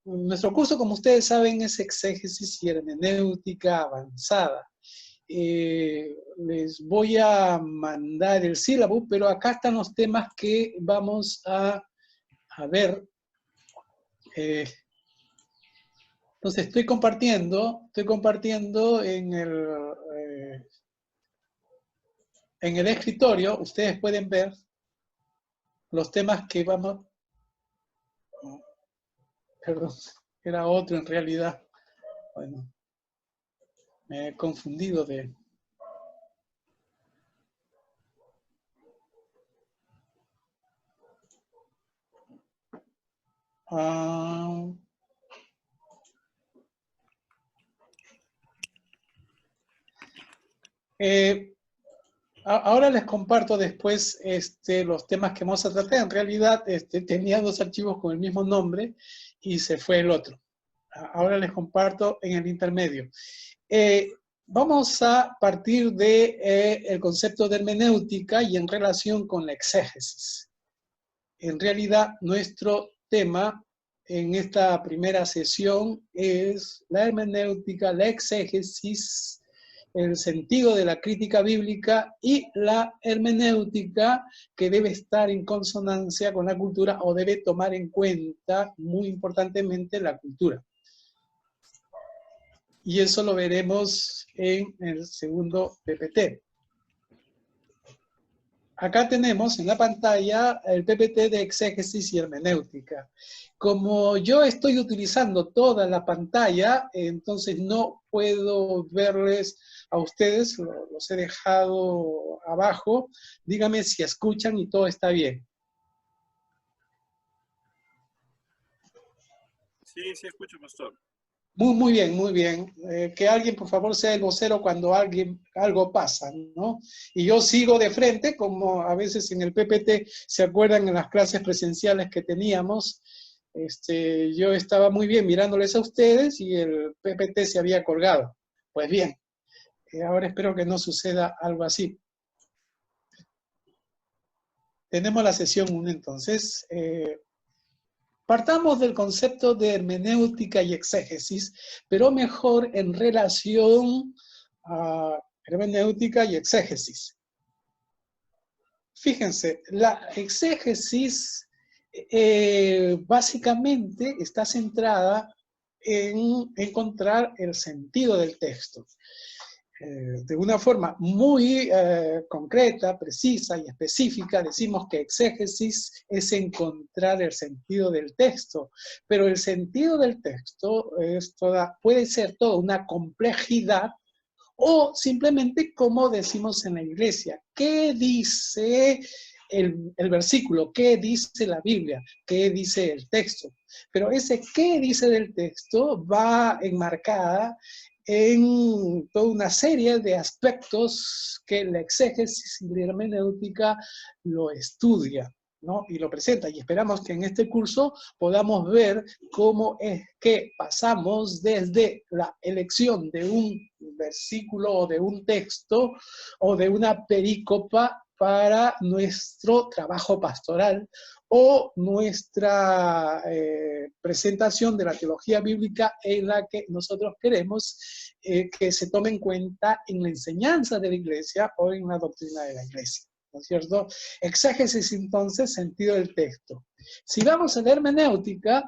Nuestro curso, como ustedes saben, es exégesis y hermenéutica avanzada. Les voy a mandar el sílabo, pero acá están los temas que vamos a ver. Entonces estoy compartiendo en el escritorio. Ustedes pueden ver los temas que vamos... Perdón, era otro en realidad. Bueno, me he confundido de... Ahora les comparto después los temas que vamos a tratar. En realidad tenía dos archivos con el mismo nombre y se fue el otro. Ahora les comparto en el intermedio. Vamos a partir del concepto de hermenéutica y en relación con la exégesis. En realidad, nuestro tema en esta primera sesión es la hermenéutica, la exégesis, el sentido de la crítica bíblica y la hermenéutica que debe estar en consonancia con la cultura o debe tomar en cuenta, muy importantemente, la cultura. Y eso lo veremos en el segundo PPT. Acá tenemos en la pantalla el PPT de exégesis y hermenéutica. Como yo estoy utilizando toda la pantalla, entonces no puedo verles a ustedes, los he dejado abajo. Díganme si escuchan y todo está bien. Sí, sí escucho, pastor. Muy bien, muy bien. Que alguien, por favor, sea el vocero cuando algo pasa, ¿no? Y yo sigo de frente, como a veces en el PPT, ¿se acuerdan en las clases presenciales que teníamos? Yo estaba muy bien mirándoles a ustedes y el PPT se había colgado. Pues bien, ahora espero que no suceda algo así. Tenemos la sesión 1 entonces. Partamos del concepto de hermenéutica y exégesis, pero mejor en relación a hermenéutica y exégesis. Fíjense, la exégesis básicamente está centrada en encontrar el sentido del texto. De una forma muy concreta, precisa y específica, decimos que exégesis es encontrar el sentido del texto, pero el sentido del texto puede ser toda una complejidad o simplemente como decimos en la iglesia, ¿qué dice el versículo? ¿Qué dice la Biblia? ¿Qué dice el texto? Pero ese qué dice del texto va enmarcada en toda una serie de aspectos que la exégesis y la hermenéutica lo estudia, ¿no? Y lo presenta. Y esperamos que en este curso podamos ver cómo es que pasamos desde la elección de un versículo o de un texto o de una perícopa para nuestro trabajo pastoral o nuestra presentación de la teología bíblica en la que nosotros queremos que se tome en cuenta en la enseñanza de la iglesia o en la doctrina de la iglesia, ¿no es cierto? Exégesis, entonces, sentido del texto. Si vamos a la hermenéutica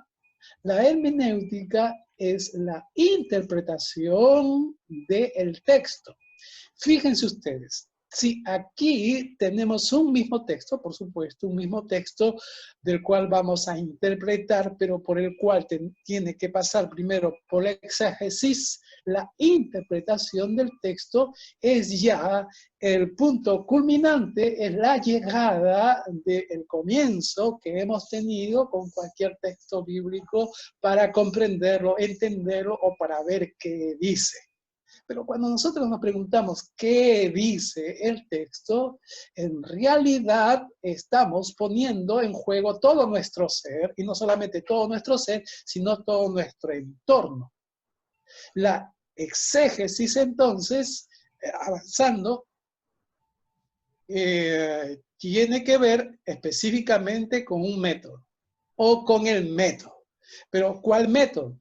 es la interpretación del texto. Fíjense ustedes, si aquí tenemos un mismo texto, por supuesto, un mismo texto del cual vamos a interpretar, pero por el cual tiene que pasar primero por la exégesis, la interpretación del texto es ya el punto culminante, es la llegada del comienzo que hemos tenido con cualquier texto bíblico para comprenderlo, entenderlo o para ver qué dice. Pero cuando nosotros nos preguntamos qué dice el texto, en realidad estamos poniendo en juego todo nuestro ser, y no solamente todo nuestro ser, sino todo nuestro entorno. La exégesis, entonces, avanzando, tiene que ver específicamente con un método, o con el método. Pero ¿cuál método?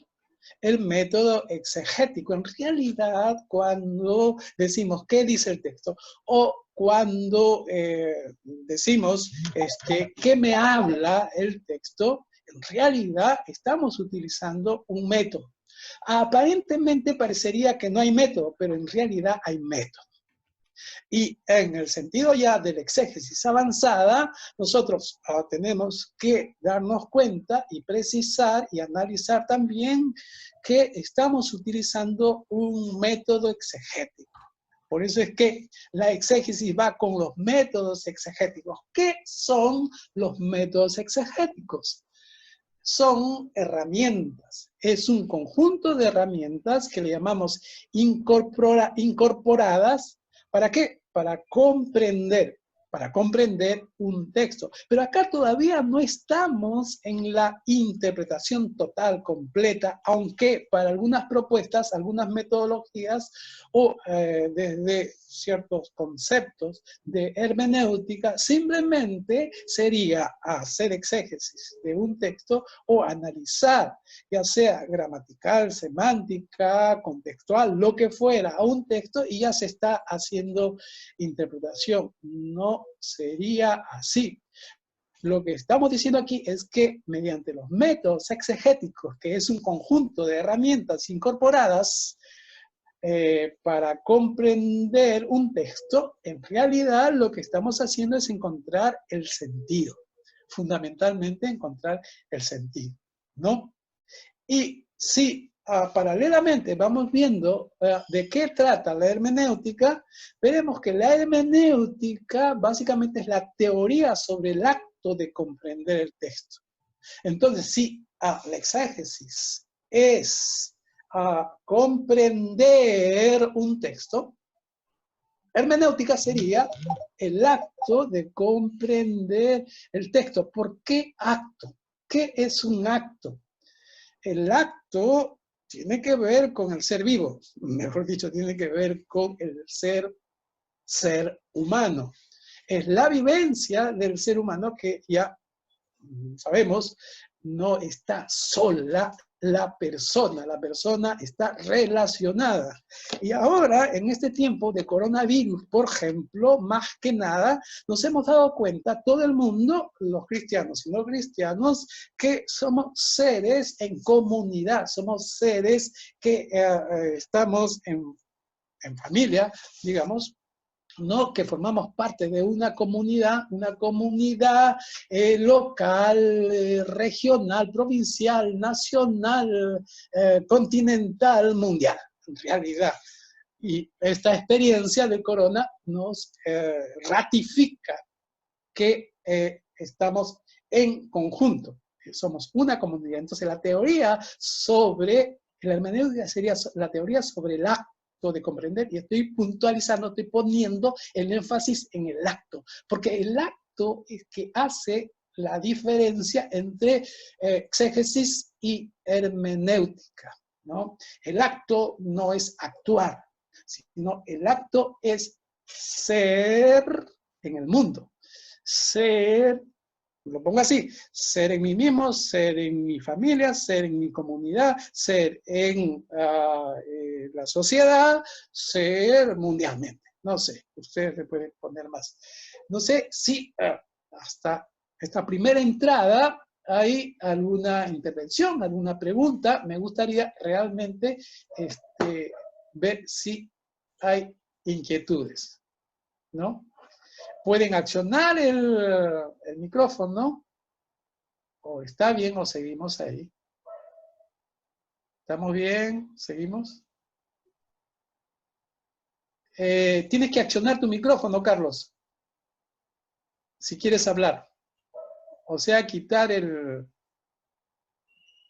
El método exegético. En realidad, cuando decimos qué dice el texto, o cuando decimos qué me habla el texto, en realidad estamos utilizando un método. Aparentemente parecería que no hay método, pero en realidad hay método. Y en el sentido ya de la exégesis avanzada, nosotros tenemos que darnos cuenta y precisar y analizar también que estamos utilizando un método exegético. Por eso es que la exégesis va con los métodos exegéticos. ¿Qué son los métodos exegéticos? Son herramientas. Es un conjunto de herramientas que le llamamos incorporadas. ¿Para qué? Para comprender un texto. Pero acá todavía no estamos en la interpretación total, completa, aunque para algunas propuestas, algunas metodologías o desde ciertos conceptos de hermenéutica, simplemente sería hacer exégesis de un texto o analizar, ya sea gramatical, semántica, contextual, lo que fuera, a un texto y ya se está haciendo interpretación. No sería así. Lo que estamos diciendo aquí es que mediante los métodos exegéticos, que es un conjunto de herramientas incorporadas para comprender un texto, en realidad lo que estamos haciendo es encontrar el sentido. Fundamentalmente encontrar el sentido, ¿no? Y si paralelamente vamos viendo de qué trata la hermenéutica, veremos que la hermenéutica básicamente es la teoría sobre el acto de comprender el texto. Entonces, si la exégesis es comprender un texto, hermenéutica sería el acto de comprender el texto. ¿Por qué acto? ¿Qué es un acto? El acto tiene que ver con el ser vivo, mejor dicho, tiene que ver con el ser humano. Es la vivencia del ser humano que ya sabemos, no está sola la persona está relacionada. Y ahora, en este tiempo de coronavirus, por ejemplo, más que nada, nos hemos dado cuenta, todo el mundo, los cristianos y no cristianos, que somos seres en comunidad, somos seres que estamos en familia, digamos, ¿no? Que formamos parte de una comunidad local, regional, provincial, nacional, continental, mundial, en realidad. Y esta experiencia de corona nos ratifica que estamos en conjunto, que somos una comunidad. Entonces la teoría sobre, la hermenéutica sería la teoría sobre el acto de comprender, y estoy puntualizando, estoy poniendo el énfasis en el acto, porque el acto es que hace la diferencia entre exégesis y hermenéutica, ¿no? El acto no es actuar, sino el acto es ser en el mundo, ser, lo pongo así, ser en mí mismo, ser en mi familia, ser en mi comunidad, ser en la sociedad, ser mundialmente. No sé, ustedes le pueden poner más. No sé si hasta esta primera entrada hay alguna intervención, alguna pregunta. Me gustaría realmente ver si hay inquietudes, ¿no? Pueden accionar el micrófono, o está bien, o seguimos ahí. ¿Estamos bien? ¿Seguimos? Tienes que accionar tu micrófono, Carlos, si quieres hablar. O sea, quitar el...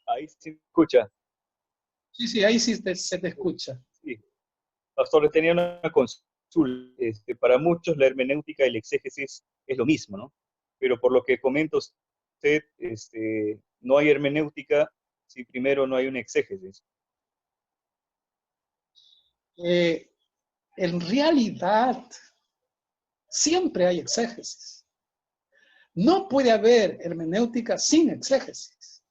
Ahí se escucha. Sí, ahí sí se te escucha. Sí. Pastor, tenía una consulta. Para muchos la hermenéutica y la exégesis es lo mismo, ¿no? Pero por lo que comenta usted, no hay hermenéutica si primero no hay una exégesis. En realidad, siempre hay exégesis. No puede haber hermenéutica sin exégesis.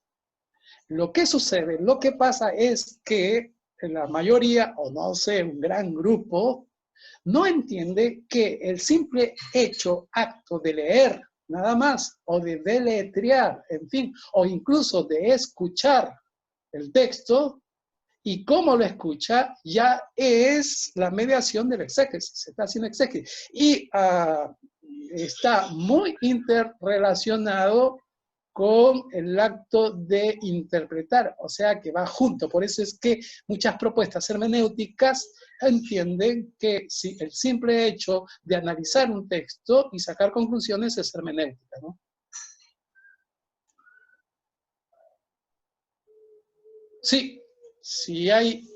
Lo que sucede, lo que pasa es que la mayoría, o no sé, un gran grupo, no entiende que el simple acto de leer, nada más, o de deletrear, en fin, o incluso de escuchar el texto, y cómo lo escucha, ya es la mediación del exégesis, se está haciendo exégesis. Y está muy interrelacionado con el acto de interpretar, o sea que va junto. Por eso es que muchas propuestas hermenéuticas entienden que si el simple hecho de analizar un texto y sacar conclusiones es hermenéutica, ¿no? Sí, si hay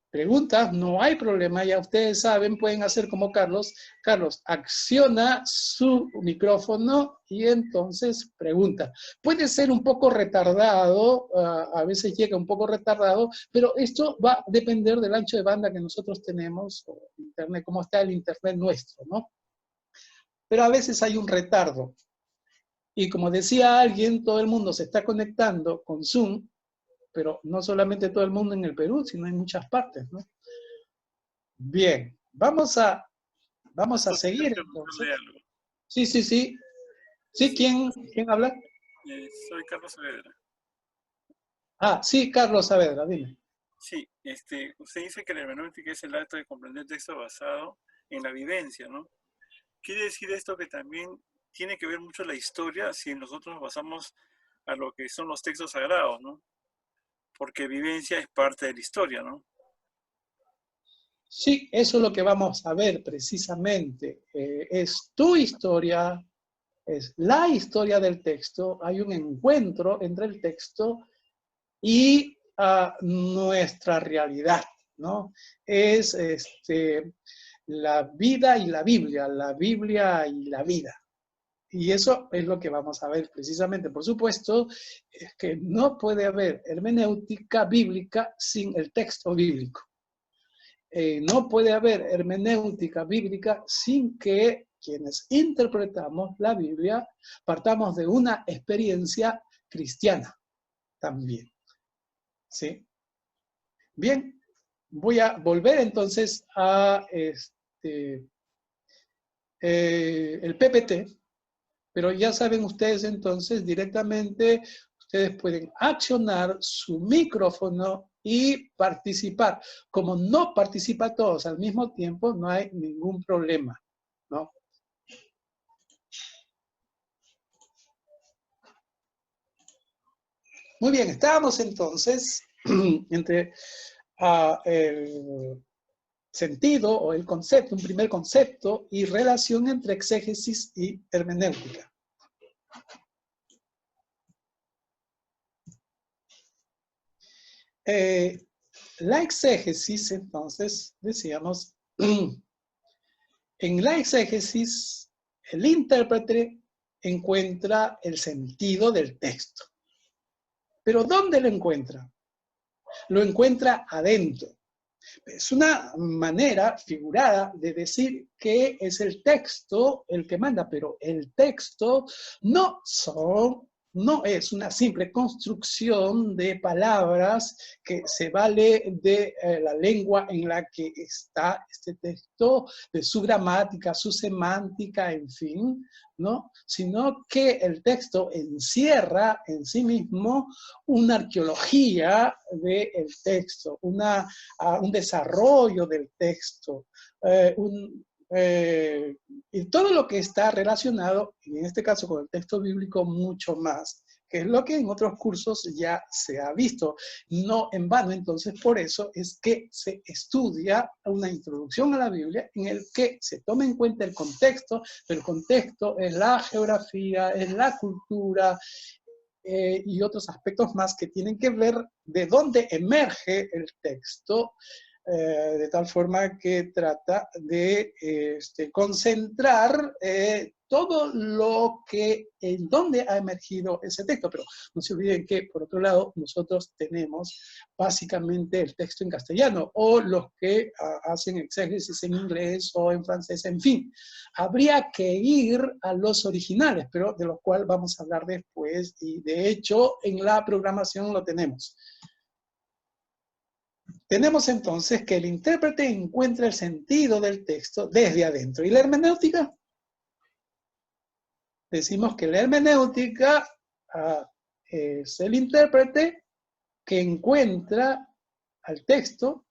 preguntas, no hay problema, ya ustedes saben, pueden hacer como Carlos. Carlos, acciona su micrófono y entonces pregunta. Puede ser un poco retardado, a veces llega un poco retardado, pero esto va a depender del ancho de banda que nosotros tenemos, o internet, cómo está el internet nuestro, ¿no? Pero a veces hay un retardo. Y como decía alguien, todo el mundo se está conectando con Zoom, pero no solamente todo el mundo en el Perú, sino en muchas partes, ¿no? Bien, vamos a seguir entonces. Sí, sí, sí. Sí, ¿quién habla? Soy Carlos Saavedra. Ah, sí, Carlos Saavedra, dime. Sí, usted dice que la hermenéutica es el acto de comprender el texto basado en la vivencia, ¿no? Quiere decir esto que también tiene que ver mucho la historia si nosotros nos basamos a lo que son los textos sagrados, ¿no? Porque vivencia es parte de la historia, ¿no? Sí, eso es lo que vamos a ver precisamente. Es tu historia, es la historia del texto. Hay un encuentro entre el texto y nuestra realidad, ¿no? Es la vida y la Biblia y la vida. Y eso es lo que vamos a ver precisamente. Por supuesto, es que no puede haber hermenéutica bíblica sin el texto bíblico. No puede haber hermenéutica bíblica sin que quienes interpretamos la Biblia partamos de una experiencia cristiana también. ¿Sí? Bien, voy a volver entonces a el PPT, pero ya saben ustedes entonces directamente, ustedes pueden accionar su micrófono y participar. Como no participan todos al mismo tiempo, no hay ningún problema, ¿no? Muy bien, estábamos entonces entre el sentido o el concepto, un primer concepto y relación entre exégesis y hermenéutica. La exégesis, entonces, decíamos, en la exégesis, el intérprete encuentra el sentido del texto. ¿Pero dónde lo encuentra? Lo encuentra adentro. Es una manera figurada de decir que es el texto el que manda, pero el texto no es una simple construcción de palabras que se vale de la lengua en la que está este texto, de su gramática, su semántica, en fin, ¿no? Sino que el texto encierra en sí mismo una arqueología del texto, un desarrollo del texto, y todo lo que está relacionado, y en este caso con el texto bíblico, mucho más, que es lo que en otros cursos ya se ha visto. No en vano, entonces, por eso es que se estudia una introducción a la Biblia en el que se toma en cuenta el contexto, pero el contexto es la geografía, es la cultura, y otros aspectos más que tienen que ver de dónde emerge el texto, de tal forma que trata de concentrar todo lo que, en dónde ha emergido ese texto. Pero no se olviden que, por otro lado, nosotros tenemos básicamente el texto en castellano, o los que hacen exégesis en inglés o en francés, en fin. Habría que ir a los originales, pero de los cuales vamos a hablar después, y de hecho en la programación lo tenemos. Tenemos entonces que el intérprete encuentra el sentido del texto desde adentro. ¿Y la hermenéutica? Decimos que la hermenéutica es el intérprete que encuentra al texto,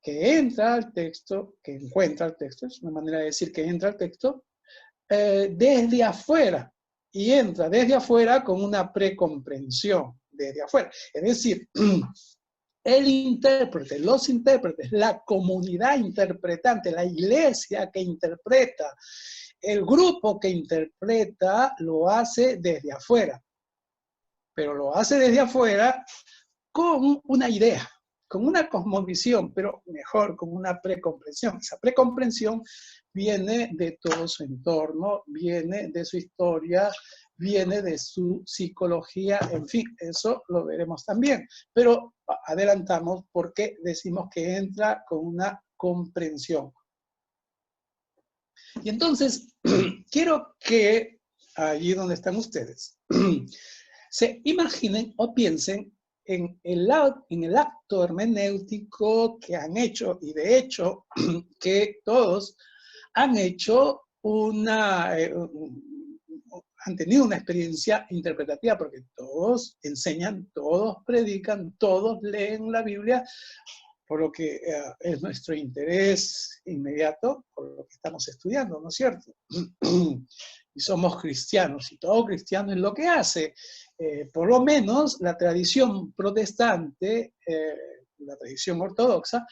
que entra al texto, que encuentra al texto, es una manera de decir que entra al texto, desde afuera, y entra desde afuera con una precomprensión desde afuera. Es decir, el intérprete, los intérpretes, la comunidad interpretante, la iglesia que interpreta, el grupo que interpreta, lo hace desde afuera. Pero lo hace desde afuera con una idea, con una cosmovisión, pero mejor, con una precomprensión. Esa precomprensión viene de todo su entorno, viene de su historia, viene de su psicología, en fin, eso lo veremos también. Pero adelantamos porque decimos que entra con una comprensión. Y entonces, quiero que allí donde están ustedes, se imaginen o piensen en el acto hermenéutico que han hecho, y de hecho que todos han hecho han tenido una experiencia interpretativa, porque todos enseñan, todos predican, todos leen la Biblia, por lo que es nuestro interés inmediato, por lo que estamos estudiando, ¿no es cierto? Y somos cristianos, y todo cristiano es lo que hace. Por lo menos la tradición protestante, la tradición ortodoxa,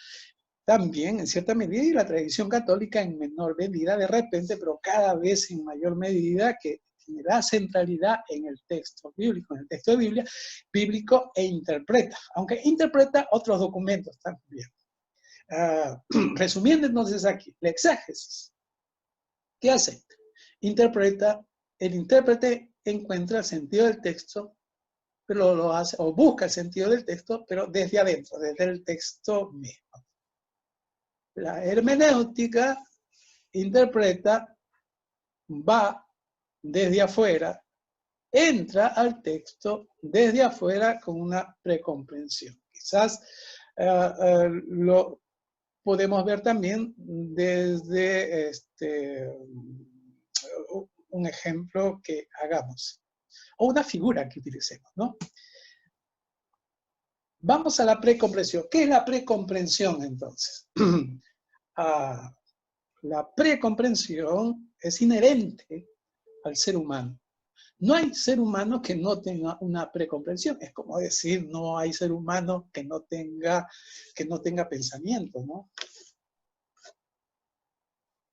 también en cierta medida, y la tradición católica en menor medida de repente, pero cada vez en mayor medida, que tiene la centralidad en el texto bíblico, en el texto bíblico, e interpreta, aunque interpreta otros documentos también. Resumiendo entonces aquí, la exégesis. ¿Qué hace? Interpreta, el intérprete encuentra el sentido del texto, pero lo hace, o busca el sentido del texto, pero desde adentro, desde el texto mismo. La hermenéutica interpreta, va desde afuera, entra al texto desde afuera con una precomprensión. Quizás lo podemos ver también desde un ejemplo que hagamos, o una figura que utilicemos, ¿no? Vamos a la precomprensión. ¿Qué es la precomprensión entonces? La precomprensión es inherente al ser humano. No hay ser humano que no tenga una precomprensión. Es como decir, no hay ser humano que no tenga pensamiento, ¿no?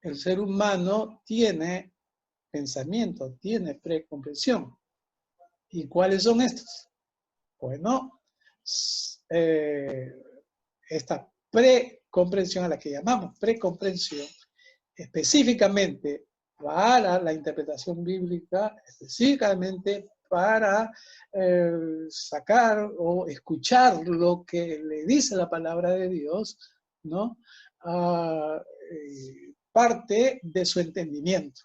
El ser humano tiene pensamiento, tiene precomprensión. ¿Y cuáles son estos? Bueno, esta precomprensión, a la que llamamos precomprensión, específicamente para la interpretación bíblica, específicamente para sacar o escuchar lo que le dice la palabra de Dios, ¿no? Parte de su entendimiento.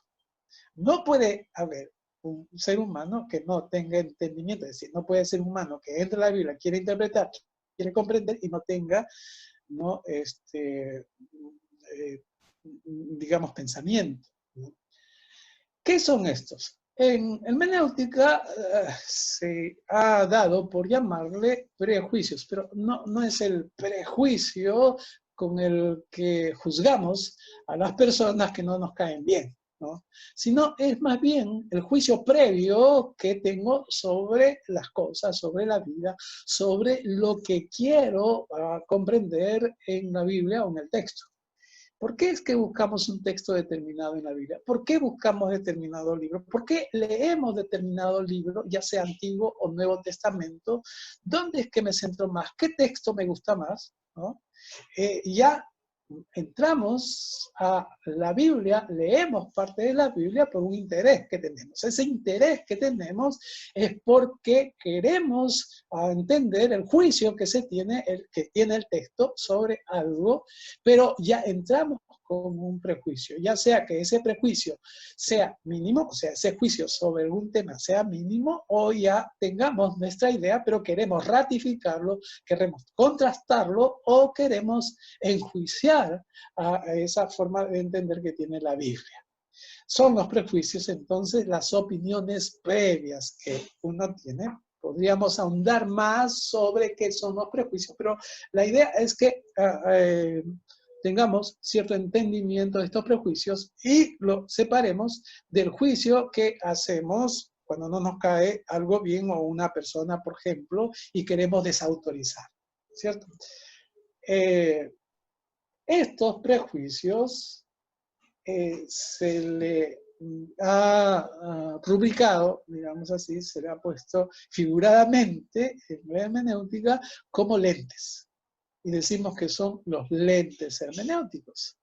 No puede haber un ser humano que no tenga entendimiento, es decir, no puede ser un humano que entre a la Biblia, quiere interpretar, quiere comprender y no tenga, ¿no? Digamos, pensamiento, ¿no? ¿Qué son estos? En hermenéutica se ha dado por llamarle prejuicios, pero no es el prejuicio con el que juzgamos a las personas que no nos caen bien, ¿no? Sino es más bien el juicio previo que tengo sobre las cosas, sobre la vida, sobre lo que quiero comprender en la Biblia o en el texto. ¿Por qué es que buscamos un texto determinado en la Biblia? ¿Por qué buscamos determinado libro? ¿Por qué leemos determinado libro, ya sea Antiguo o Nuevo Testamento? ¿Dónde es que me centro más? ¿Qué texto me gusta más? ¿No? Ya entramos a la Biblia, leemos parte de la Biblia por un interés que tenemos. Ese interés que tenemos es porque queremos entender el juicio que tiene el texto sobre algo, pero ya entramos con un prejuicio, ya sea que ese prejuicio sea mínimo, o sea, ese juicio sobre algún tema sea mínimo, o ya tengamos nuestra idea, pero queremos ratificarlo, queremos contrastarlo, o queremos enjuiciar a esa forma de entender que tiene la Biblia. Son los prejuicios, entonces, las opiniones previas que uno tiene. Podríamos ahondar más sobre qué son los prejuicios, pero la idea es que tengamos cierto entendimiento de estos prejuicios y lo separemos del juicio que hacemos cuando no nos cae algo bien o una persona, por ejemplo, y queremos desautorizar, ¿cierto? Estos prejuicios se le ha rubricado, digamos así, se le ha puesto figuradamente en la hermenéutica como lentes. Y decimos que son los lentes hermenéuticos.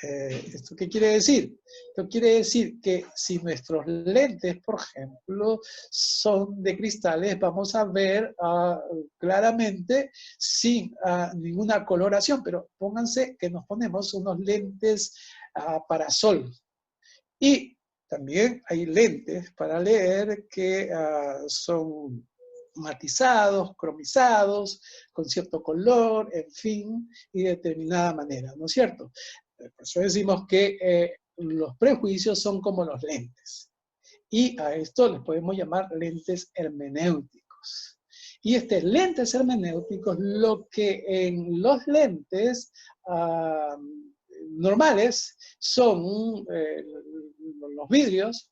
¿Esto qué quiere decir? Esto quiere decir que si nuestros lentes, por ejemplo, son de cristales, vamos a ver claramente sin ninguna coloración, pero pónganse que nos ponemos unos lentes para sol. Y también hay lentes para leer que son matizados, cromizados, con cierto color, en fin, y de determinada manera, ¿no es cierto? Por eso decimos que los prejuicios son como los lentes. Y a esto les podemos llamar lentes hermenéuticos. Y estos lentes hermenéuticos, lo que en los lentes normales son los vidrios.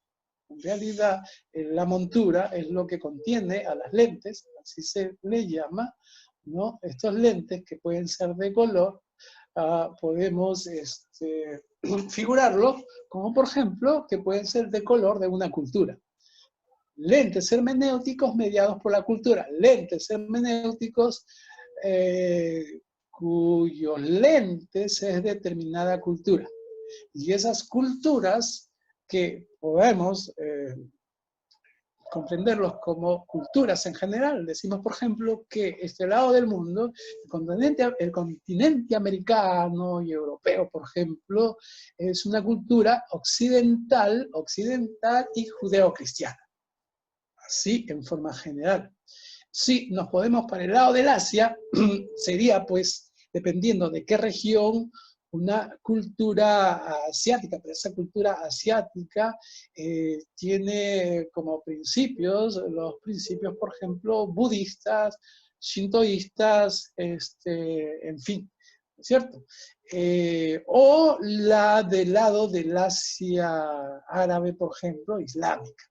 En realidad, la montura es lo que contiene a las lentes, así se le llama, ¿no? Estos lentes que pueden ser de color, podemos figurarlos como, por ejemplo, que pueden ser de color de una cultura. Lentes hermenéuticos mediados por la cultura. Lentes hermenéuticos cuyos lentes es determinada cultura. Y esas culturas que podemos comprenderlos como culturas en general. Decimos, por ejemplo, que este lado del mundo, el continente americano y europeo, por ejemplo, es una cultura occidental y judeocristiana. Así, en forma general. Si nos podemos para el lado del Asia, sería, pues, dependiendo de qué región, una cultura asiática, pero esa cultura asiática tiene como principios, los principios, por ejemplo, budistas, shintoístas, en fin, ¿cierto? O la del lado del Asia árabe, por ejemplo, islámica.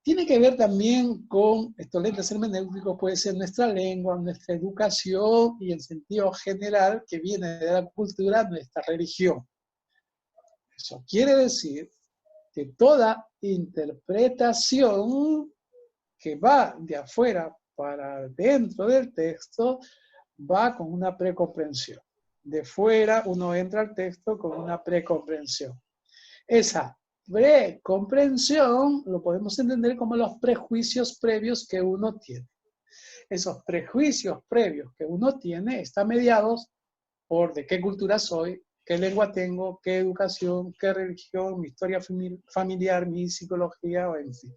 Tiene que ver también con estos lentes hermenéuticos, puede ser nuestra lengua, nuestra educación y en sentido general que viene de la cultura, nuestra religión. Eso quiere decir que toda interpretación que va de afuera para dentro del texto va con una precomprensión. De fuera uno entra al texto con una precomprensión. Esa precomprensión lo podemos entender como los prejuicios previos que uno tiene. Esos prejuicios previos que uno tiene están mediados por de qué cultura soy, qué lengua tengo, qué educación, qué religión, mi historia familiar, mi psicología, o en fin.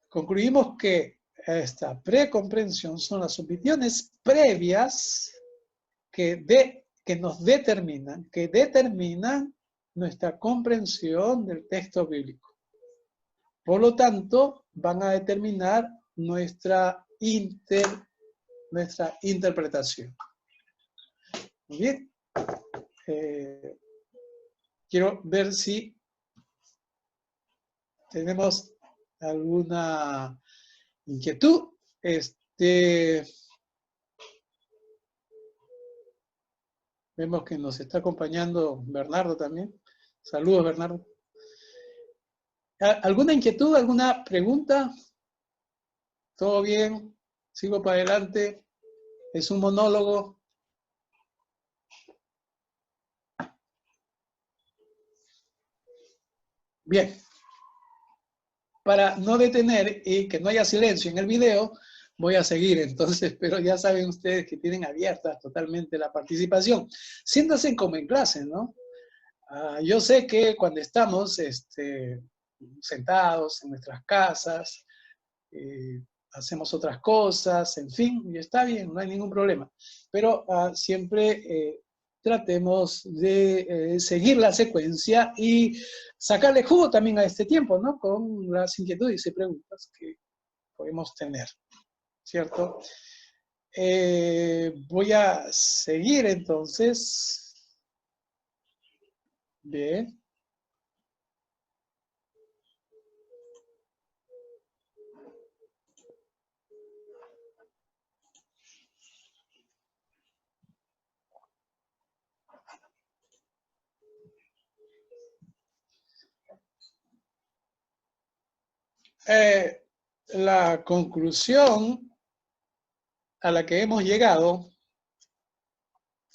Concluimos que esta precomprensión son las opiniones previas que nos determinan, nuestra comprensión del texto bíblico. Por lo tanto, van a determinar nuestra interpretación. Muy bien. Quiero ver si tenemos alguna inquietud. Vemos que nos está acompañando Bernardo también. Saludos, Bernardo. ¿Alguna inquietud, alguna pregunta? ¿Todo bien? ¿Sigo para adelante? ¿Es un monólogo? Bien. Para no detener y que no haya silencio en el video, voy a seguir entonces, pero ya saben ustedes que tienen abierta totalmente la participación. Siéntanse como en clase, ¿no? Yo sé que cuando estamos sentados en nuestras casas, hacemos otras cosas, en fin, y está bien, no hay ningún problema. Pero siempre tratemos de seguir la secuencia y sacarle jugo también a este tiempo, ¿no? Con las inquietudes y preguntas que podemos tener, ¿cierto? Voy a seguir entonces. Bien. La conclusión a la que hemos llegado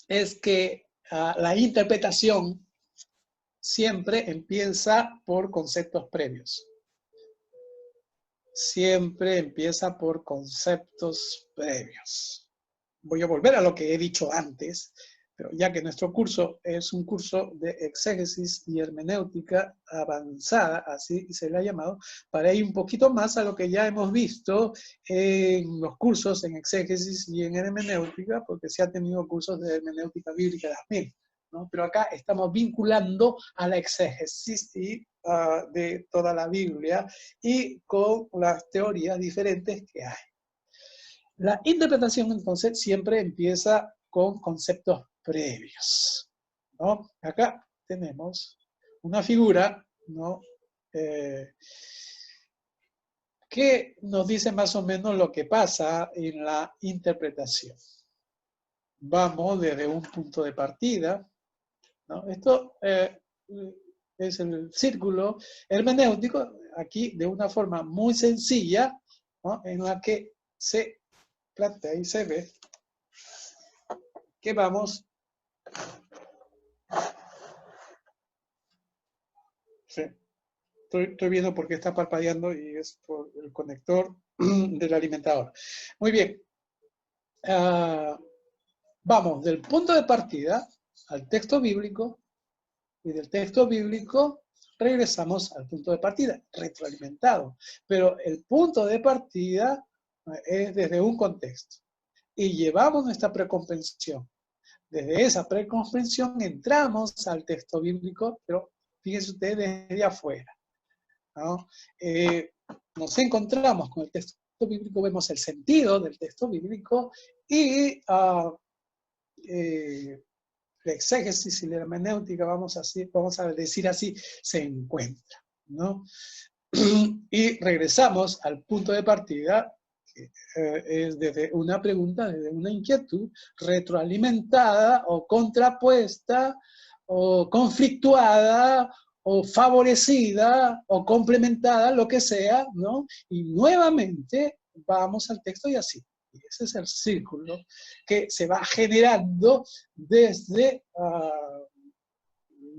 es que la interpretación siempre empieza por conceptos previos. Siempre empieza por conceptos previos. Voy a volver a lo que he dicho antes, pero ya que nuestro curso es un curso de exégesis y hermenéutica avanzada, así se le ha llamado, para ir un poquito más a lo que ya hemos visto en los cursos en exégesis y en hermenéutica, porque se ha tenido cursos de hermenéutica bíblica también, ¿no? Pero acá estamos vinculando a la exégesis de toda la Biblia y con las teorías diferentes que hay. La interpretación, entonces, siempre empieza con conceptos previos, ¿no? Acá tenemos una figura, ¿no? Que nos dice más o menos lo que pasa en la interpretación. Vamos desde un punto de partida, ¿no? Esto es el círculo hermenéutico, aquí de una forma muy sencilla, ¿no? En la que se plantea y se ve que vamos. Sí, estoy viendo por qué está parpadeando y es por el conector del alimentador. Muy bien. Vamos del punto de partida al texto bíblico y del texto bíblico regresamos al punto de partida, retroalimentado. Pero el punto de partida es desde un contexto. Y llevamos nuestra precomprensión. Desde esa precomprensión entramos al texto bíblico, pero fíjense ustedes desde afuera, ¿no? Nos encontramos con el texto bíblico, vemos el sentido del texto bíblico y la exégesis y la hermenéutica, vamos a decir así, se encuentran, ¿no? Y regresamos al punto de partida, que es desde una pregunta, desde una inquietud retroalimentada o contrapuesta o conflictuada o favorecida o complementada, lo que sea, ¿no? Y nuevamente vamos al texto y así. Y ese es el círculo que se va generando desde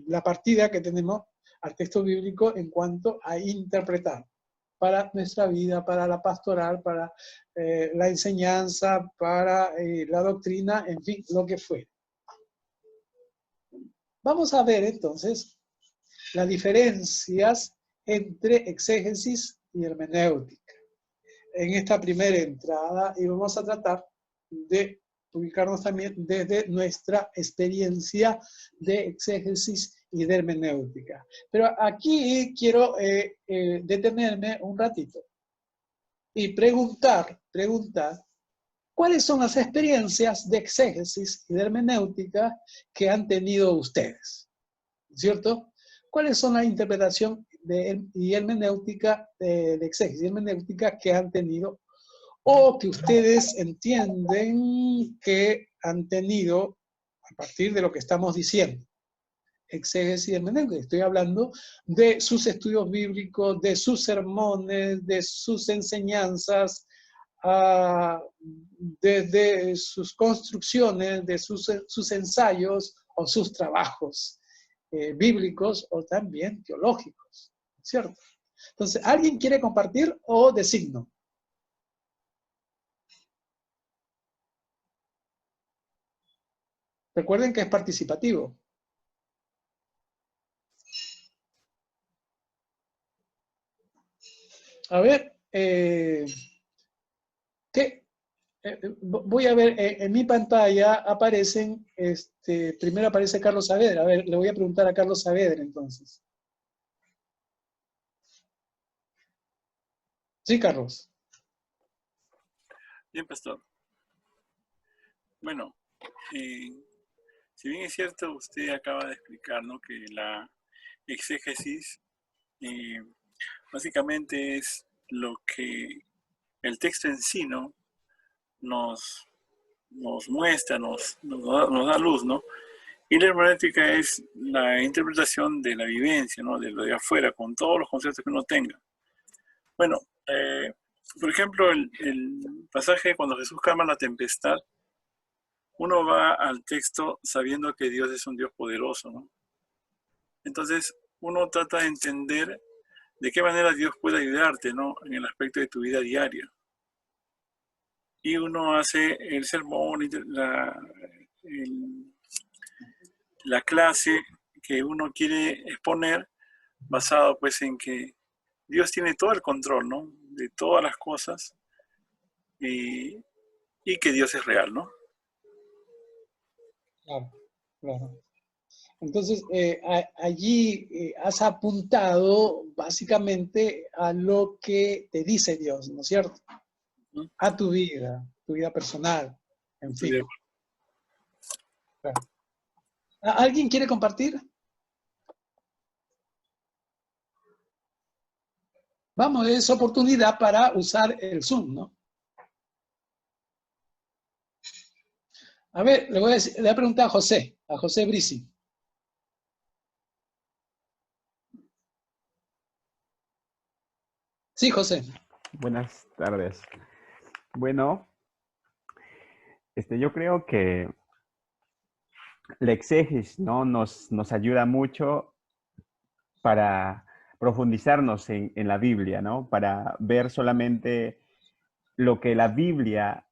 la partida que tenemos al texto bíblico en cuanto a interpretar para nuestra vida, para la pastoral, para la enseñanza, para la doctrina, en fin, lo que fuera. Vamos a ver entonces las diferencias entre exégesis y hermenéutica en esta primera entrada y vamos a tratar de ubicarnos también desde nuestra experiencia de exégesis y de hermenéutica. Pero aquí quiero detenerme un ratito y preguntar cuáles son las experiencias de exégesis y de hermenéutica que han tenido ustedes, ¿cierto? ¿Cuáles son la interpretación y hermenéutica de exégesis y hermenéutica que han tenido o que ustedes entienden que han tenido a partir de lo que estamos diciendo? Exégesis y hermenéutica. Estoy hablando de sus estudios bíblicos, de sus sermones, de sus enseñanzas, desde sus construcciones, de sus ensayos o sus trabajos bíblicos o también teológicos, ¿cierto? Entonces, ¿alguien quiere compartir o designo? Recuerden que es participativo. A ver, voy a ver, en mi pantalla aparecen, primero aparece Carlos Saavedra. A ver, le voy a preguntar a Carlos Saavedra entonces. Sí, Carlos. Bien, pastor. Bueno, si bien es cierto, usted acaba de explicar, ¿no?, que la exégesis básicamente es lo que el texto en sí, ¿no?, nos muestra, nos da luz, ¿no? Y la hermenéutica es la interpretación de la vivencia, ¿no?, de lo de afuera, con todos los conceptos que uno tenga. Bueno, por ejemplo, el pasaje cuando Jesús calma la tempestad, uno va al texto sabiendo que Dios es un Dios poderoso, ¿no? Entonces, uno trata de entender de qué manera Dios puede ayudarte, ¿no?, en el aspecto de tu vida diaria. Y uno hace el sermón, la clase que uno quiere exponer, basado pues en que Dios tiene todo el control, ¿no?, de todas las cosas, y que Dios es real, ¿no? Claro, claro. Entonces, allí has apuntado básicamente a lo que te dice Dios, ¿no es cierto? ¿Mm? A tu vida personal, en fin. Claro. ¿Alguien quiere compartir? Vamos, es oportunidad para usar el Zoom, ¿no? A ver, le voy a preguntar a José Brisi. Sí, José. Buenas tardes. Bueno, yo creo que la exégesis, ¿no?, nos ayuda mucho para profundizarnos en la Biblia, ¿no? Para ver solamente lo que la Biblia,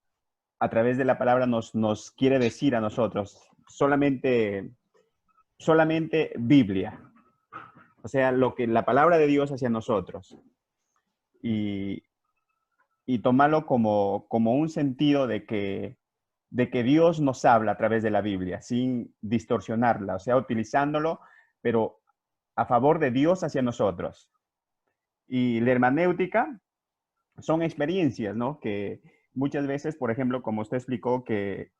a través de la palabra, nos quiere decir a nosotros. Solamente Biblia. O sea, lo que la palabra de Dios hacia nosotros. Y tomarlo como un sentido de que Dios nos habla a través de la Biblia, sin distorsionarla, o sea, utilizándolo, pero a favor de Dios hacia nosotros. Y la hermenéutica son experiencias, ¿no? Que muchas veces, por ejemplo, como usted explicó, que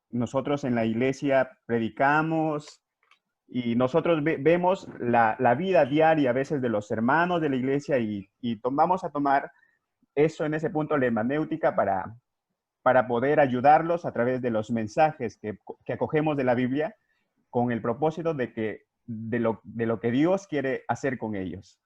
nosotros en la iglesia predicamos y nosotros vemos la vida diaria a veces de los hermanos de la iglesia y vamos a tomar eso en ese punto, la hermenéutica, para poder ayudarlos a través de los mensajes que acogemos de la Biblia, con el propósito de lo que Dios quiere hacer con ellos.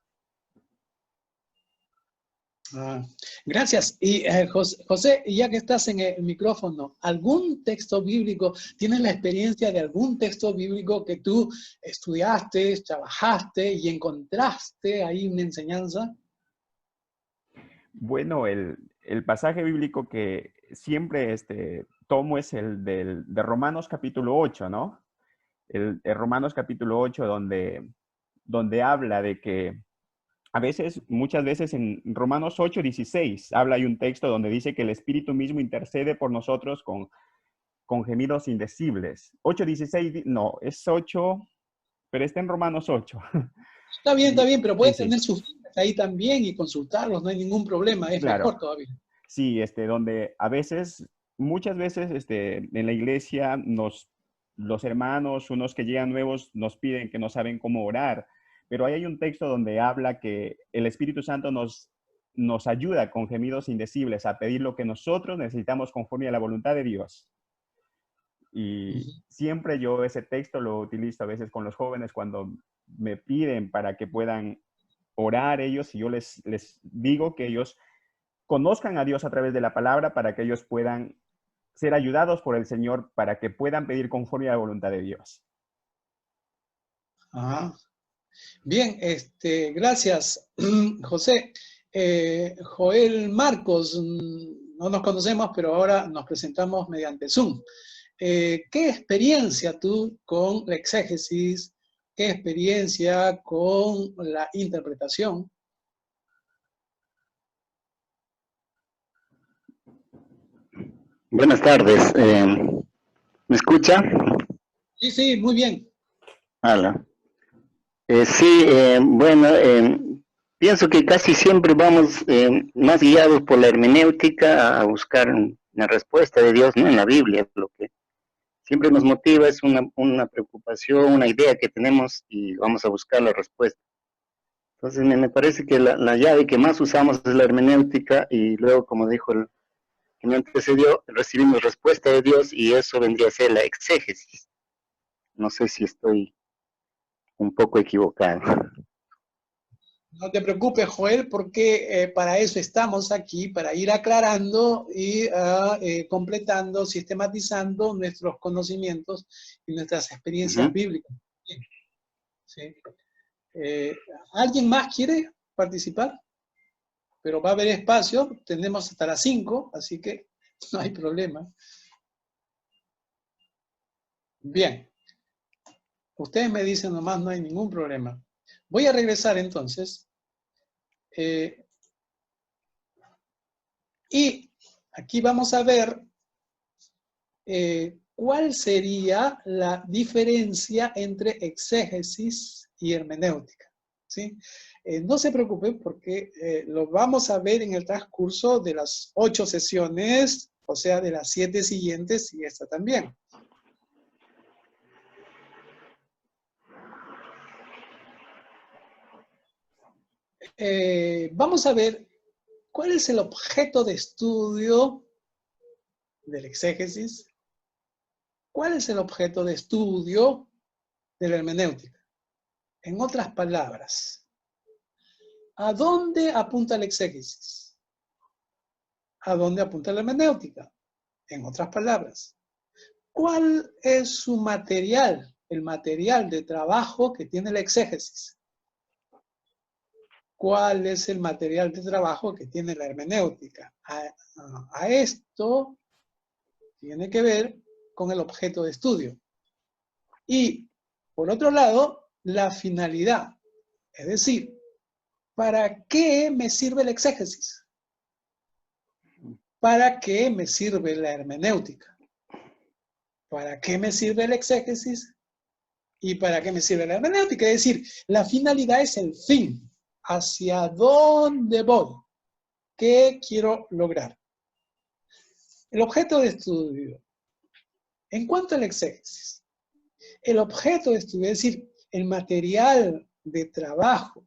Gracias. Y José, ya que estás en el micrófono, ¿algún texto bíblico, tienes la experiencia de algún texto bíblico que tú estudiaste, trabajaste y encontraste ahí una enseñanza? Bueno, el pasaje bíblico que siempre tomo es el de Romanos capítulo 8, ¿no? El Romanos capítulo 8, donde habla de que muchas veces en Romanos 8:16 hay un texto donde dice que el Espíritu mismo intercede por nosotros con gemidos indecibles. 8:16, no, es 8, pero está en Romanos 8. Está bien, pero puedes Sí, tener sus fuentes ahí también y consultarlos, no hay ningún problema, es claro. mejor todavía. Sí, donde muchas veces en la iglesia los hermanos, unos que llegan nuevos, nos piden que no saben cómo orar, pero ahí hay un texto donde habla que el Espíritu Santo nos ayuda con gemidos indecibles a pedir lo que nosotros necesitamos conforme a la voluntad de Dios. Y siempre yo ese texto lo utilizo a veces con los jóvenes cuando me piden para que puedan orar ellos, y yo les digo que ellos conozcan a Dios a través de la palabra para que ellos puedan ser ayudados por el Señor para que puedan pedir conforme a la voluntad de Dios. Ah, bien, gracias, José. Joel Marcos, no nos conocemos, pero ahora nos presentamos mediante Zoom. ¿Qué experiencia tú con la exégesis? ¿Qué experiencia con la interpretación? Buenas tardes. ¿Me escucha? Sí, sí, muy bien. Hola. Sí, bueno, pienso que casi siempre vamos más guiados por la hermenéutica a buscar una respuesta de Dios, ¿no? En la Biblia. Lo que siempre nos motiva es una preocupación, una idea que tenemos y vamos a buscar la respuesta. Entonces me parece que la llave que más usamos es la hermenéutica y luego, como dijo el que me antecedió, recibimos respuesta de Dios y eso vendría a ser la exégesis. No sé si estoy un poco equivocado. No te preocupes, Joel, porque para eso estamos aquí, para ir aclarando y completando, sistematizando nuestros conocimientos y nuestras experiencias bíblicas. Bien. ¿Sí? ¿Alguien más quiere participar? Pero va a haber espacio, tenemos hasta las 5, así que no hay problema. Bien. Ustedes me dicen nomás, no hay ningún problema. Voy a regresar entonces. Y aquí vamos a ver cuál sería la diferencia entre exégesis y hermenéutica. ¿Sí? No se preocupen porque lo vamos a ver en el transcurso de las 8 sesiones, o sea, de las 7 siguientes y esta también. Vamos a ver cuál es el objeto de estudio del exégesis. ¿Cuál es el objeto de estudio de la hermenéutica? En otras palabras, ¿a dónde apunta el exégesis? ¿A dónde apunta la hermenéutica? En otras palabras, ¿cuál es su material, el material de trabajo que tiene la exégesis? ¿Cuál es el material de trabajo que tiene la hermenéutica? A esto tiene que ver con el objeto de estudio. Y, por otro lado, la finalidad. Es decir, ¿para qué me sirve el exégesis? ¿Para qué me sirve la hermenéutica? ¿Para qué me sirve el exégesis? ¿Y para qué me sirve la hermenéutica? Es decir, la finalidad es el fin. ¿Hacia dónde voy? ¿Qué quiero lograr? El objeto de estudio. En cuanto al exégesis, el objeto de estudio, es decir, el material de trabajo,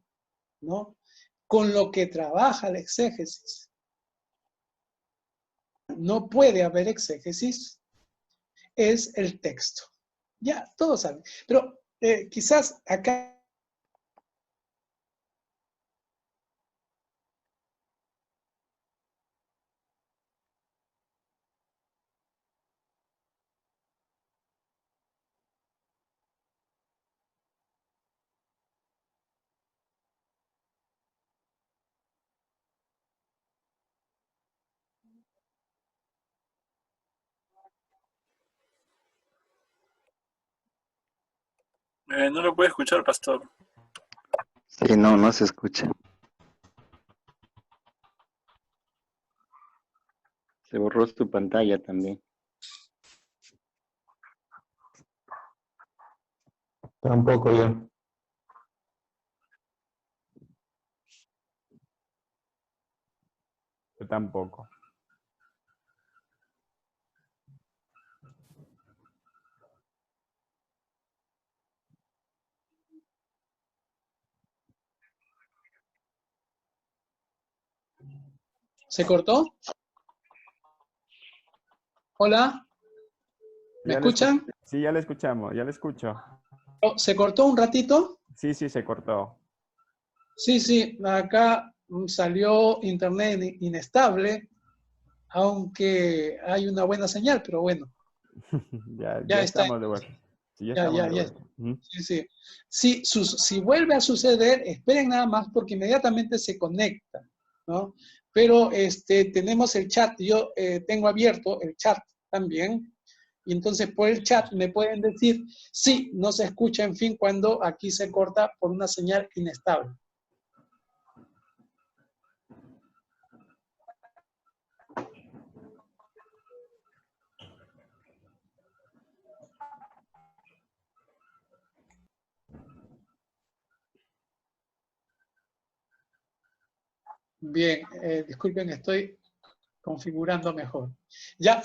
¿no? Con lo que trabaja la exégesis. No puede haber exégesis, es el texto. Ya, todos saben. Pero quizás acá No lo puede escuchar, pastor. Sí, no se escucha. Se borró tu pantalla también. Tampoco yo. Yo tampoco. ¿se cortó? Hola, ¿me escuchan? Sí, ya le escuchamos, ya le escucho. ¿Se cortó un ratito? Sí, se cortó. Sí, acá salió internet inestable, aunque hay una buena señal, pero bueno. ya está. estamos de vuelta. Sí, ya Ya, estamos ya, de ya. vuelta. Ujú. Sí, sí. Si vuelve a suceder, esperen nada más porque inmediatamente se conecta, ¿no? Pero tenemos el chat, yo tengo abierto el chat también, y entonces por el chat me pueden decir, sí, no se escucha, en fin, cuando aquí se corta por una señal inestable. Bien, disculpen, estoy configurando mejor. Ya,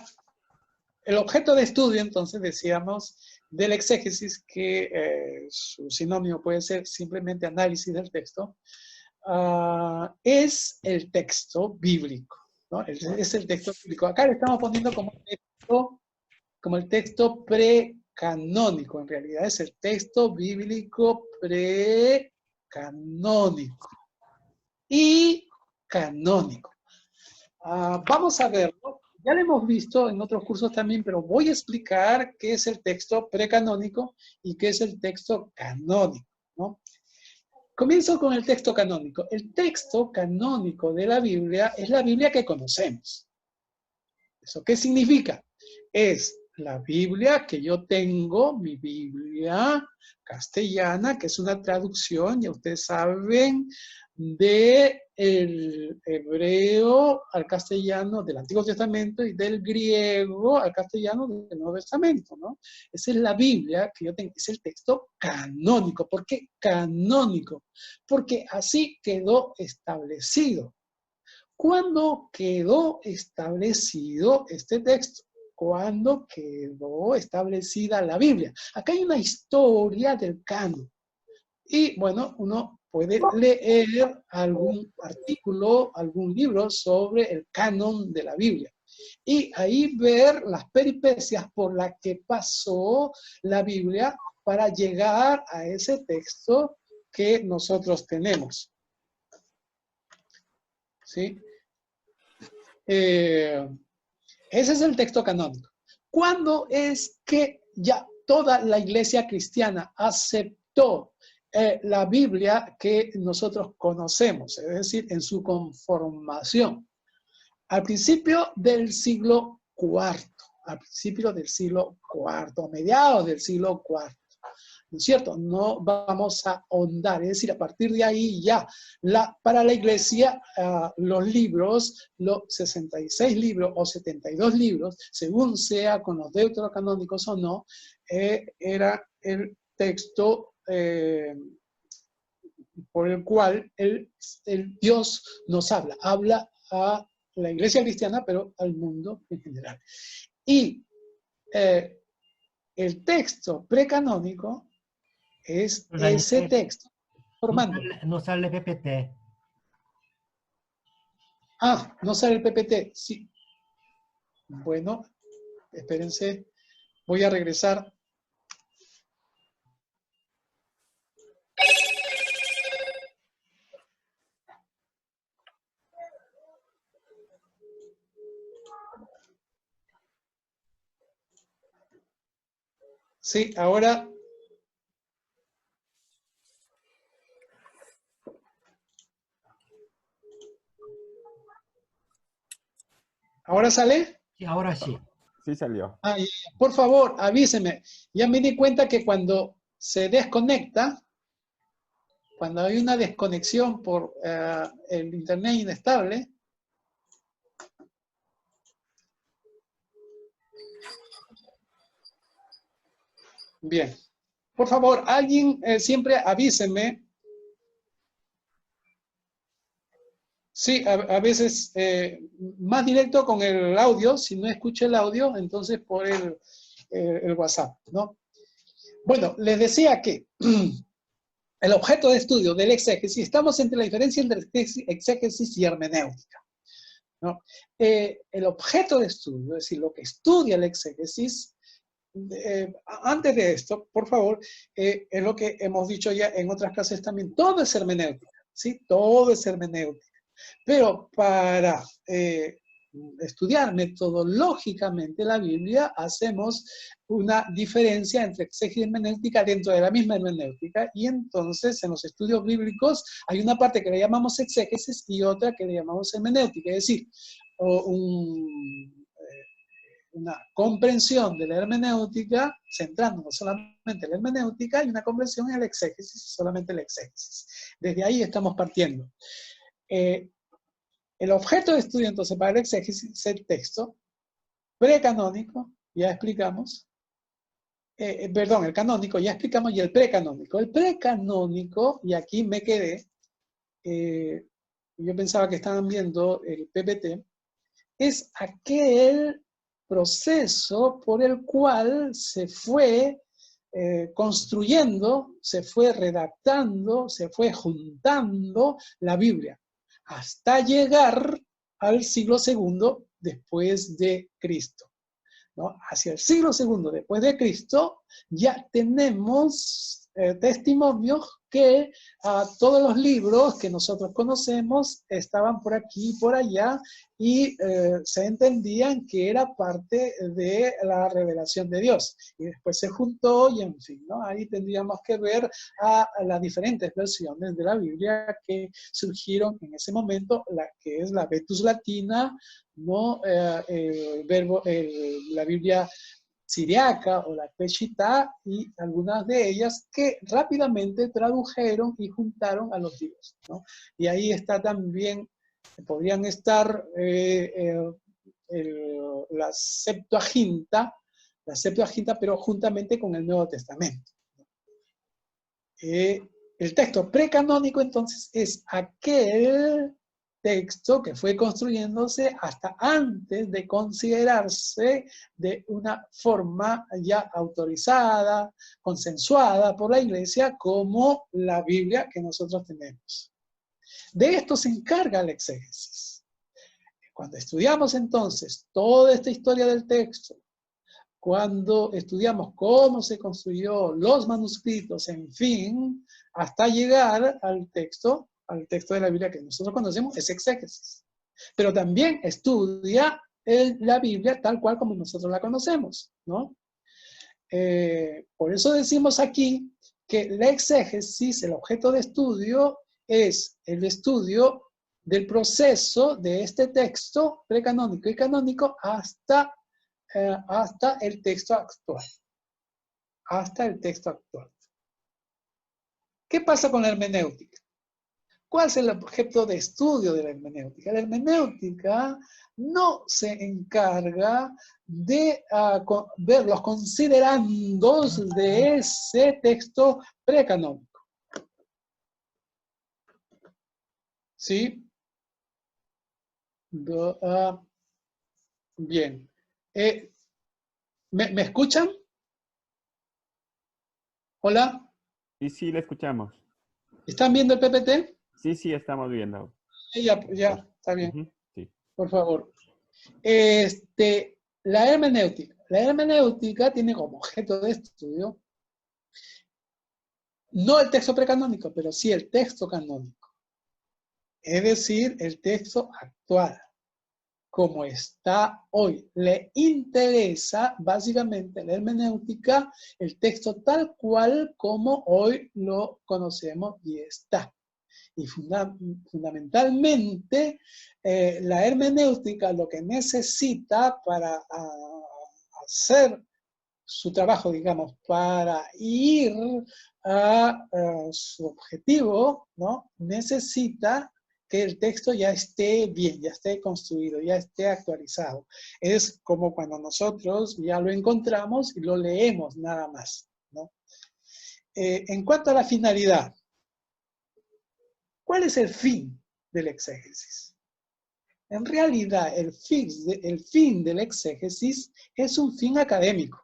el objeto de estudio, entonces, decíamos, del exégesis, que su sinónimo puede ser simplemente análisis del texto, es el texto bíblico, ¿no? Es el texto bíblico. Acá le estamos poniendo como el texto precanónico, en realidad es el texto bíblico precanónico y canónico. Vamos a verlo. Ya lo hemos visto en otros cursos también, pero voy a explicar qué es el texto precanónico y qué es el texto canónico, ¿no? Comienzo con el texto canónico. El texto canónico de la Biblia es la Biblia que conocemos. ¿Eso qué significa? Es la Biblia que yo tengo, mi Biblia castellana, que es una traducción, ya ustedes saben, del hebreo al castellano del Antiguo Testamento y del griego al castellano del Nuevo Testamento, ¿no? Esa es la Biblia que yo tengo, es el texto canónico. ¿Por qué canónico? Porque así quedó establecido. ¿Cuándo quedó establecido este texto? ¿Cuándo quedó establecida la Biblia? Acá hay una historia del canon. Y bueno, uno puede leer algún artículo, algún libro sobre el canon de la Biblia. Y ahí ver las peripecias por las que pasó la Biblia para llegar a ese texto que nosotros tenemos. ¿Sí? Ese es el texto canónico. ¿Cuándo es que ya toda la iglesia cristiana aceptó la Biblia que nosotros conocemos? Es decir, en su conformación. Al principio del siglo IV, a mediados del siglo IV. ¿No es cierto? No vamos a ahondar, es decir, a partir de ahí ya, para la iglesia, los libros, los 66 libros o 72 libros, según sea con los deuterocanónicos o no, era el texto por el cual el Dios nos habla a la iglesia cristiana, pero al mundo en general. Y el texto precanónico es ese texto formando. No sale PPT. No sale el PPT, sí. Bueno, espérense, voy a regresar. Sí, ahora. ¿Ahora sale? Sí, ahora sí. Sí salió. Por favor, avíseme. Ya me di cuenta que cuando se desconecta, cuando hay una desconexión por el internet inestable, bien. Por favor, alguien siempre avíseme. Sí, a veces más directo con el audio, si no escucho el audio, entonces por el WhatsApp, ¿no? Bueno, les decía que el objeto de estudio del exégesis, estamos entre la diferencia entre exégesis y hermenéutica, ¿no? El objeto de estudio, es decir, lo que estudia el exégesis, antes de esto, por favor, es lo que hemos dicho ya en otras clases también, todo es hermenéutica, ¿sí? Todo es hermenéutica. Pero para estudiar metodológicamente la Biblia, hacemos una diferencia entre exégesis y hermenéutica dentro de la misma hermenéutica, y entonces en los estudios bíblicos hay una parte que le llamamos exégesis y otra que le llamamos hermenéutica, es decir, una comprensión de la hermenéutica, centrándonos solamente en la hermenéutica, y una comprensión en el exégesis, solamente el exégesis. Desde ahí estamos partiendo. El objeto de estudio, entonces, para el exégesis es el texto precanónico, ya explicamos, perdón, el canónico, ya explicamos, y el precanónico. El precanónico, y aquí me quedé, yo pensaba que estaban viendo el PPT, es aquel proceso por el cual se fue construyendo, se fue redactando, se fue juntando la Biblia, hasta llegar al siglo II después de Cristo, ¿no? Hacia el siglo II después de Cristo ya tenemos testimonios que todos los libros que nosotros conocemos estaban por aquí y por allá, y se entendían que era parte de la revelación de Dios. Y después se juntó y en fin, ¿no? Ahí tendríamos que ver a las diferentes versiones de la Biblia que surgieron en ese momento, la que es la Vetus Latina, ¿no? La Biblia siriaca o la Peshitta, y algunas de ellas que rápidamente tradujeron y juntaron a los libros, ¿no? Y ahí está también, podrían estar la Septuaginta, pero juntamente con el Nuevo Testamento. El texto precanónico, entonces, es aquel texto que fue construyéndose hasta antes de considerarse de una forma ya autorizada, consensuada por la Iglesia como la Biblia que nosotros tenemos. De esto se encarga el exégesis. Cuando estudiamos entonces toda esta historia del texto, cuando estudiamos cómo se construyó los manuscritos, en fin, hasta llegar al texto de la Biblia que nosotros conocemos, es exégesis. Pero también estudia la Biblia tal cual como nosotros la conocemos, ¿no? Por eso decimos aquí que la exégesis, el objeto de estudio, es el estudio del proceso de este texto precanónico y canónico hasta el texto actual. Hasta el texto actual. ¿Qué pasa con la hermenéutica? ¿Cuál es el objeto de estudio de la hermenéutica? La hermenéutica no se encarga de ver los considerandos de ese texto precanónico. ¿Sí? Bien. ¿Me escuchan? ¿Hola? Sí, le escuchamos. ¿Están viendo el PPT? Sí, estamos viendo. Ya, está bien. Sí. Por favor. La hermenéutica. La hermenéutica tiene como objeto de estudio no el texto precanónico, pero sí el texto canónico. Es decir, el texto actual, como está hoy. Le interesa básicamente la hermenéutica, el texto tal cual como hoy lo conocemos y está. Y fundamentalmente la hermenéutica lo que necesita para hacer su trabajo, digamos, para ir a su objetivo, ¿no? Necesita que el texto ya esté bien, ya esté construido, ya esté actualizado. Es como cuando nosotros ya lo encontramos y lo leemos nada más, ¿no? En cuanto a la finalidad, ¿cuál es el fin del exégesis? En realidad, el fin del exégesis es un fin académico.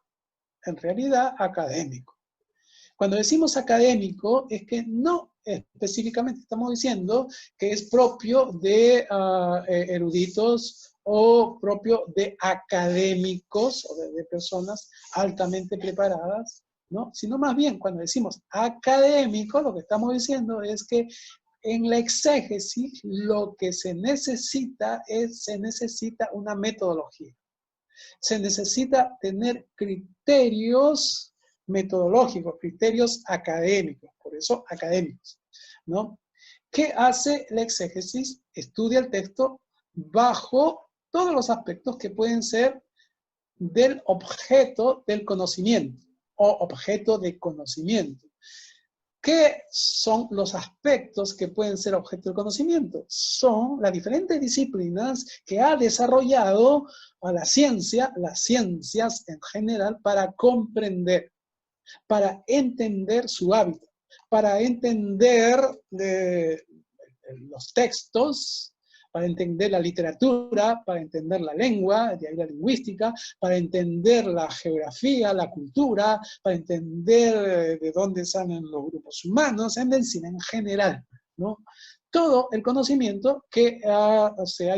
En realidad, académico. Cuando decimos académico, es que no específicamente estamos diciendo que es propio de eruditos o propio de académicos o de personas altamente preparadas, ¿no? Sino más bien, cuando decimos académico, lo que estamos diciendo es que en la exégesis lo que se necesita una metodología. Se necesita tener criterios metodológicos, criterios académicos, por eso académicos, ¿no? ¿Qué hace la exégesis? Estudia el texto bajo todos los aspectos que pueden ser del objeto del conocimiento o objeto de conocimiento. ¿Qué son los aspectos que pueden ser objeto de conocimiento? Son las diferentes disciplinas que ha desarrollado la ciencia, las ciencias en general, para comprender, para entender su hábitat, para entender los textos, para entender la literatura, para entender la lengua, de ahí la lingüística, para entender la geografía, la cultura, para entender de dónde salen los grupos humanos, en medicina en general, ¿no? Todo el conocimiento que se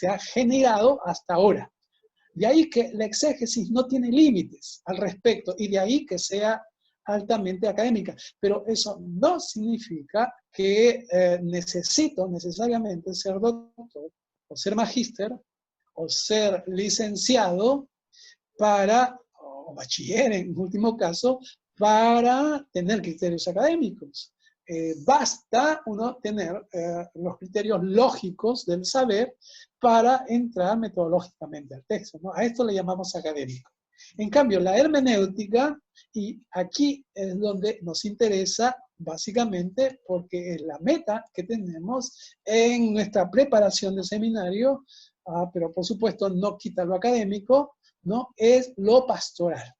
ha generado hasta ahora. De ahí que la exégesis no tiene límites al respecto, y de ahí que sea altamente académica. Pero eso no significa que necesito necesariamente ser doctor, o ser magíster, o ser licenciado o bachiller en último caso, para tener criterios académicos. Basta uno tener los criterios lógicos del saber para entrar metodológicamente al texto, ¿no? A esto le llamamos académico. En cambio, la hermenéutica, y aquí es donde nos interesa básicamente porque es la meta que tenemos en nuestra preparación de seminario, pero por supuesto no quita lo académico, ¿no? Es lo pastoral.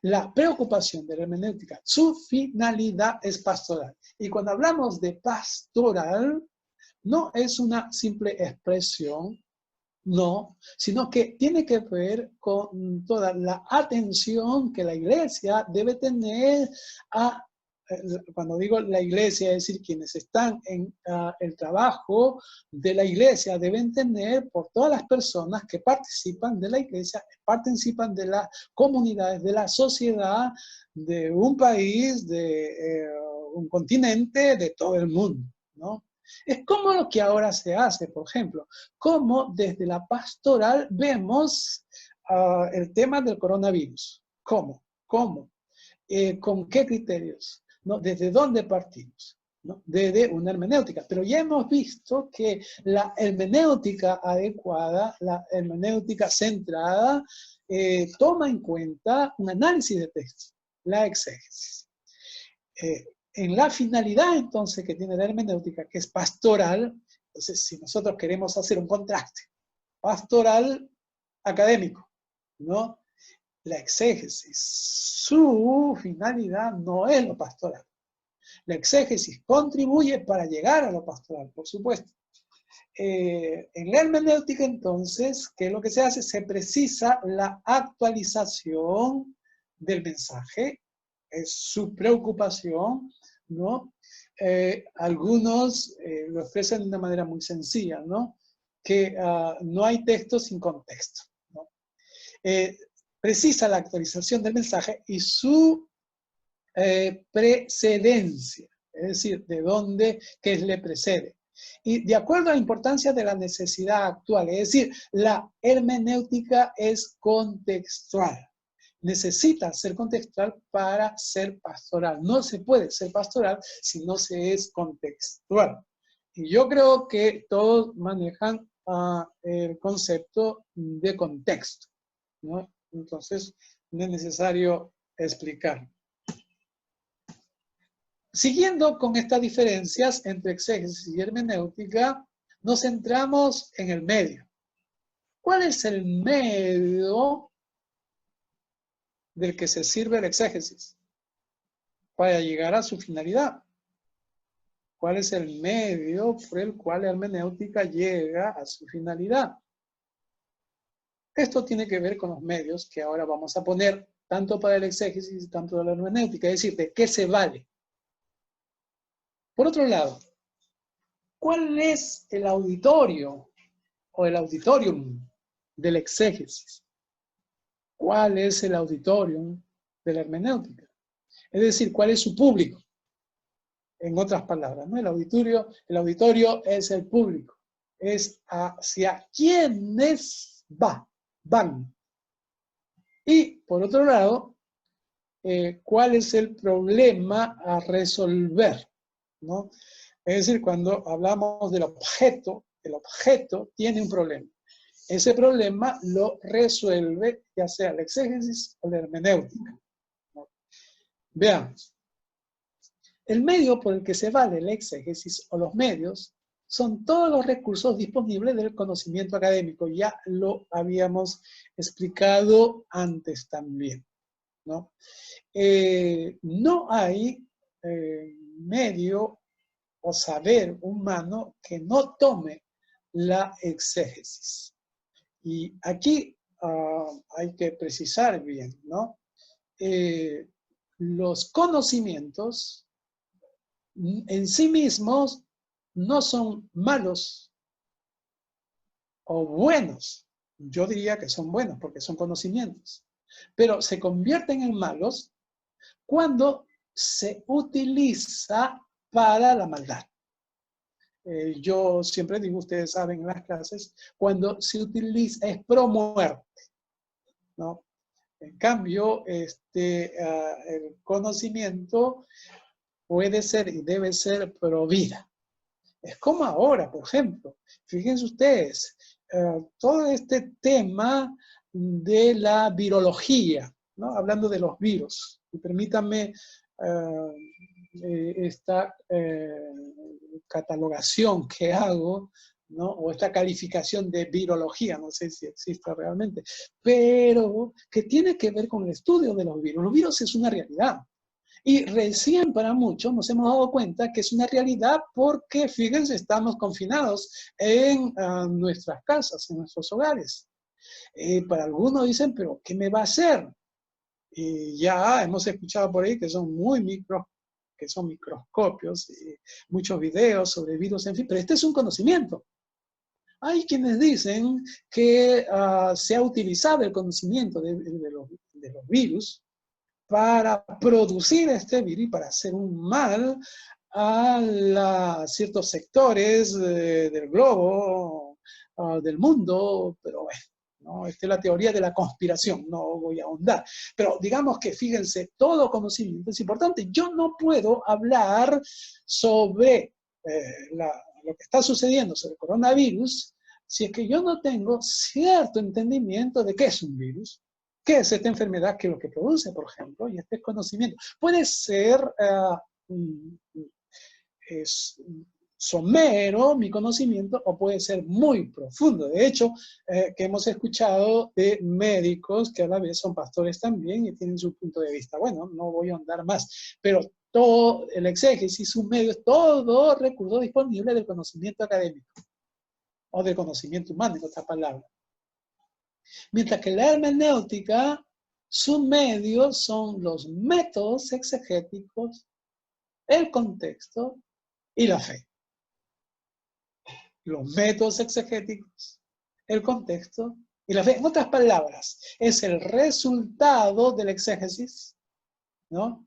La preocupación de la hermenéutica, su finalidad es pastoral. Y cuando hablamos de pastoral, no es una simple expresión, no, sino que tiene que ver con toda la atención que la iglesia debe tener cuando digo la iglesia, es decir, quienes están en el trabajo de la iglesia deben tener por todas las personas que participan de la iglesia, participan de las comunidades, de la sociedad, de un país, de un continente, de todo el mundo, ¿no? Es como lo que ahora se hace, por ejemplo, como desde la pastoral vemos el tema del coronavirus. ¿Cómo? ¿Cómo? ¿Con qué criterios? ¿No? ¿Desde dónde partimos? ¿No? Desde una hermenéutica. Pero ya hemos visto que la hermenéutica adecuada, la hermenéutica centrada, toma en cuenta un análisis de texto, la exégesis. En la finalidad entonces que tiene la hermenéutica, que es pastoral, entonces si nosotros queremos hacer un contraste, pastoral académico, ¿no? La exégesis, su finalidad no es lo pastoral. La exégesis contribuye para llegar a lo pastoral, por supuesto. En la hermenéutica entonces, ¿qué es lo que se hace? Se precisa la actualización del mensaje, es su preocupación, ¿no? Algunos lo expresan de una manera muy sencilla, ¿no? Que no hay texto sin contexto, ¿no? Precisa la actualización del mensaje y su precedencia, es decir, de dónde, qué le precede. Y de acuerdo a la importancia de la necesidad actual, es decir, la hermenéutica es contextual. Necesita ser contextual para ser pastoral. No se puede ser pastoral si no se es contextual. Y yo creo que todos manejan el concepto de contexto, ¿no? Entonces, no es necesario explicar. Siguiendo con estas diferencias entre exégesis y hermenéutica, nos centramos en el medio. ¿Cuál es el medio del que se sirve la exégesis para llegar a su finalidad? ¿Cuál es el medio por el cual la hermenéutica llega a su finalidad? Esto tiene que ver con los medios que ahora vamos a poner tanto para el exégesis y tanto para la hermenéutica, es decir, de qué se vale. Por otro lado, ¿cuál es el auditorio o el auditorium del exégesis? ¿Cuál es el auditorium de la hermenéutica? Es decir, ¿cuál es su público? en otras palabras, ¿no? El auditorio es el público, es hacia quienes van. Y, por otro lado, ¿cuál es el problema a resolver? ¿No? Es decir, cuando hablamos del objeto, el objeto tiene un problema. Ese problema lo resuelve ya sea la exégesis o la hermenéutica, ¿no? Veamos. El medio por el que se vale la exégesis o los medios son todos los recursos disponibles del conocimiento académico. Ya lo habíamos explicado antes también, ¿no? No hay medio o saber humano que no tome la exégesis. Y aquí hay que precisar bien, ¿no? Los conocimientos en sí mismos no son malos o buenos. Yo diría que son buenos porque son conocimientos. Pero se convierten en malos cuando se utiliza para la maldad. Yo siempre digo, ustedes saben en las clases, cuando se utiliza es pro muerte, ¿no? En cambio, el conocimiento puede ser y debe ser pro vida. Es como ahora, por ejemplo. Fíjense ustedes, todo este tema de la virología, ¿no? Hablando de los virus. Y permítanme esta catalogación que hago, ¿no? O esta calificación de virología, no sé si existe realmente, pero que tiene que ver con el estudio de los virus. Los virus es una realidad. Y recién para muchos nos hemos dado cuenta que es una realidad porque, fíjense, estamos confinados en nuestras casas, en nuestros hogares. Para algunos dicen, pero ¿qué me va a hacer? Y ya hemos escuchado por ahí que son que son microscopios, y muchos videos sobre virus, en fin, pero este es un conocimiento. Hay quienes dicen que se ha utilizado el conocimiento de los virus para producir este virus y para hacer un mal a ciertos sectores del globo, del mundo, pero bueno, ¿no? Esta es la teoría de la conspiración, no voy a ahondar. Pero digamos que, fíjense, todo conocimiento es importante. Yo no puedo hablar sobre lo que está sucediendo sobre el coronavirus si es que yo no tengo cierto entendimiento de qué es un virus, qué es esta enfermedad, qué es lo que produce, por ejemplo, y este conocimiento. Puede ser somero mi conocimiento o puede ser muy profundo. De hecho, que hemos escuchado de médicos que a la vez son pastores también y tienen su punto de vista. Bueno, no voy a ahondar más, pero todo el exégesis, un medio, es todo recurso disponible del conocimiento académico o del conocimiento humano, en otras palabras. Mientras que la hermenéutica, su medio son los métodos exegéticos, el contexto y la fe. Los métodos exegéticos, el contexto y la fe. En otras palabras, es el resultado del exégesis, ¿no?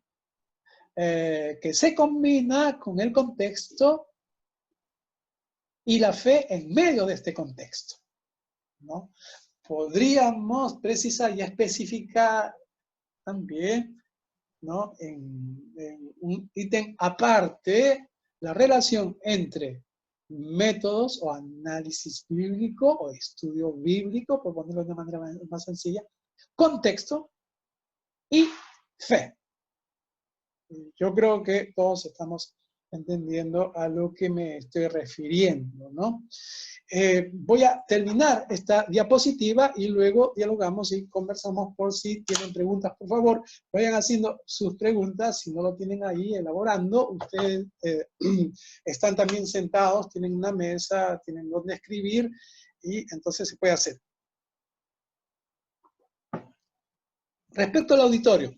Que se combina con el contexto y la fe en medio de este contexto, ¿no? Podríamos precisar y especificar también, ¿no? En un ítem aparte, la relación entre métodos o análisis bíblico o estudio bíblico, por ponerlo de una manera más sencilla, contexto y fe. Yo creo que todos estamos entendiendo a lo que me estoy refiriendo, ¿no? Voy a terminar esta diapositiva y luego dialogamos y conversamos por si tienen preguntas. Por favor, vayan haciendo sus preguntas. Si no lo tienen ahí elaborando, ustedes están también sentados, tienen una mesa, tienen donde escribir y entonces se puede hacer. Respecto al auditorio,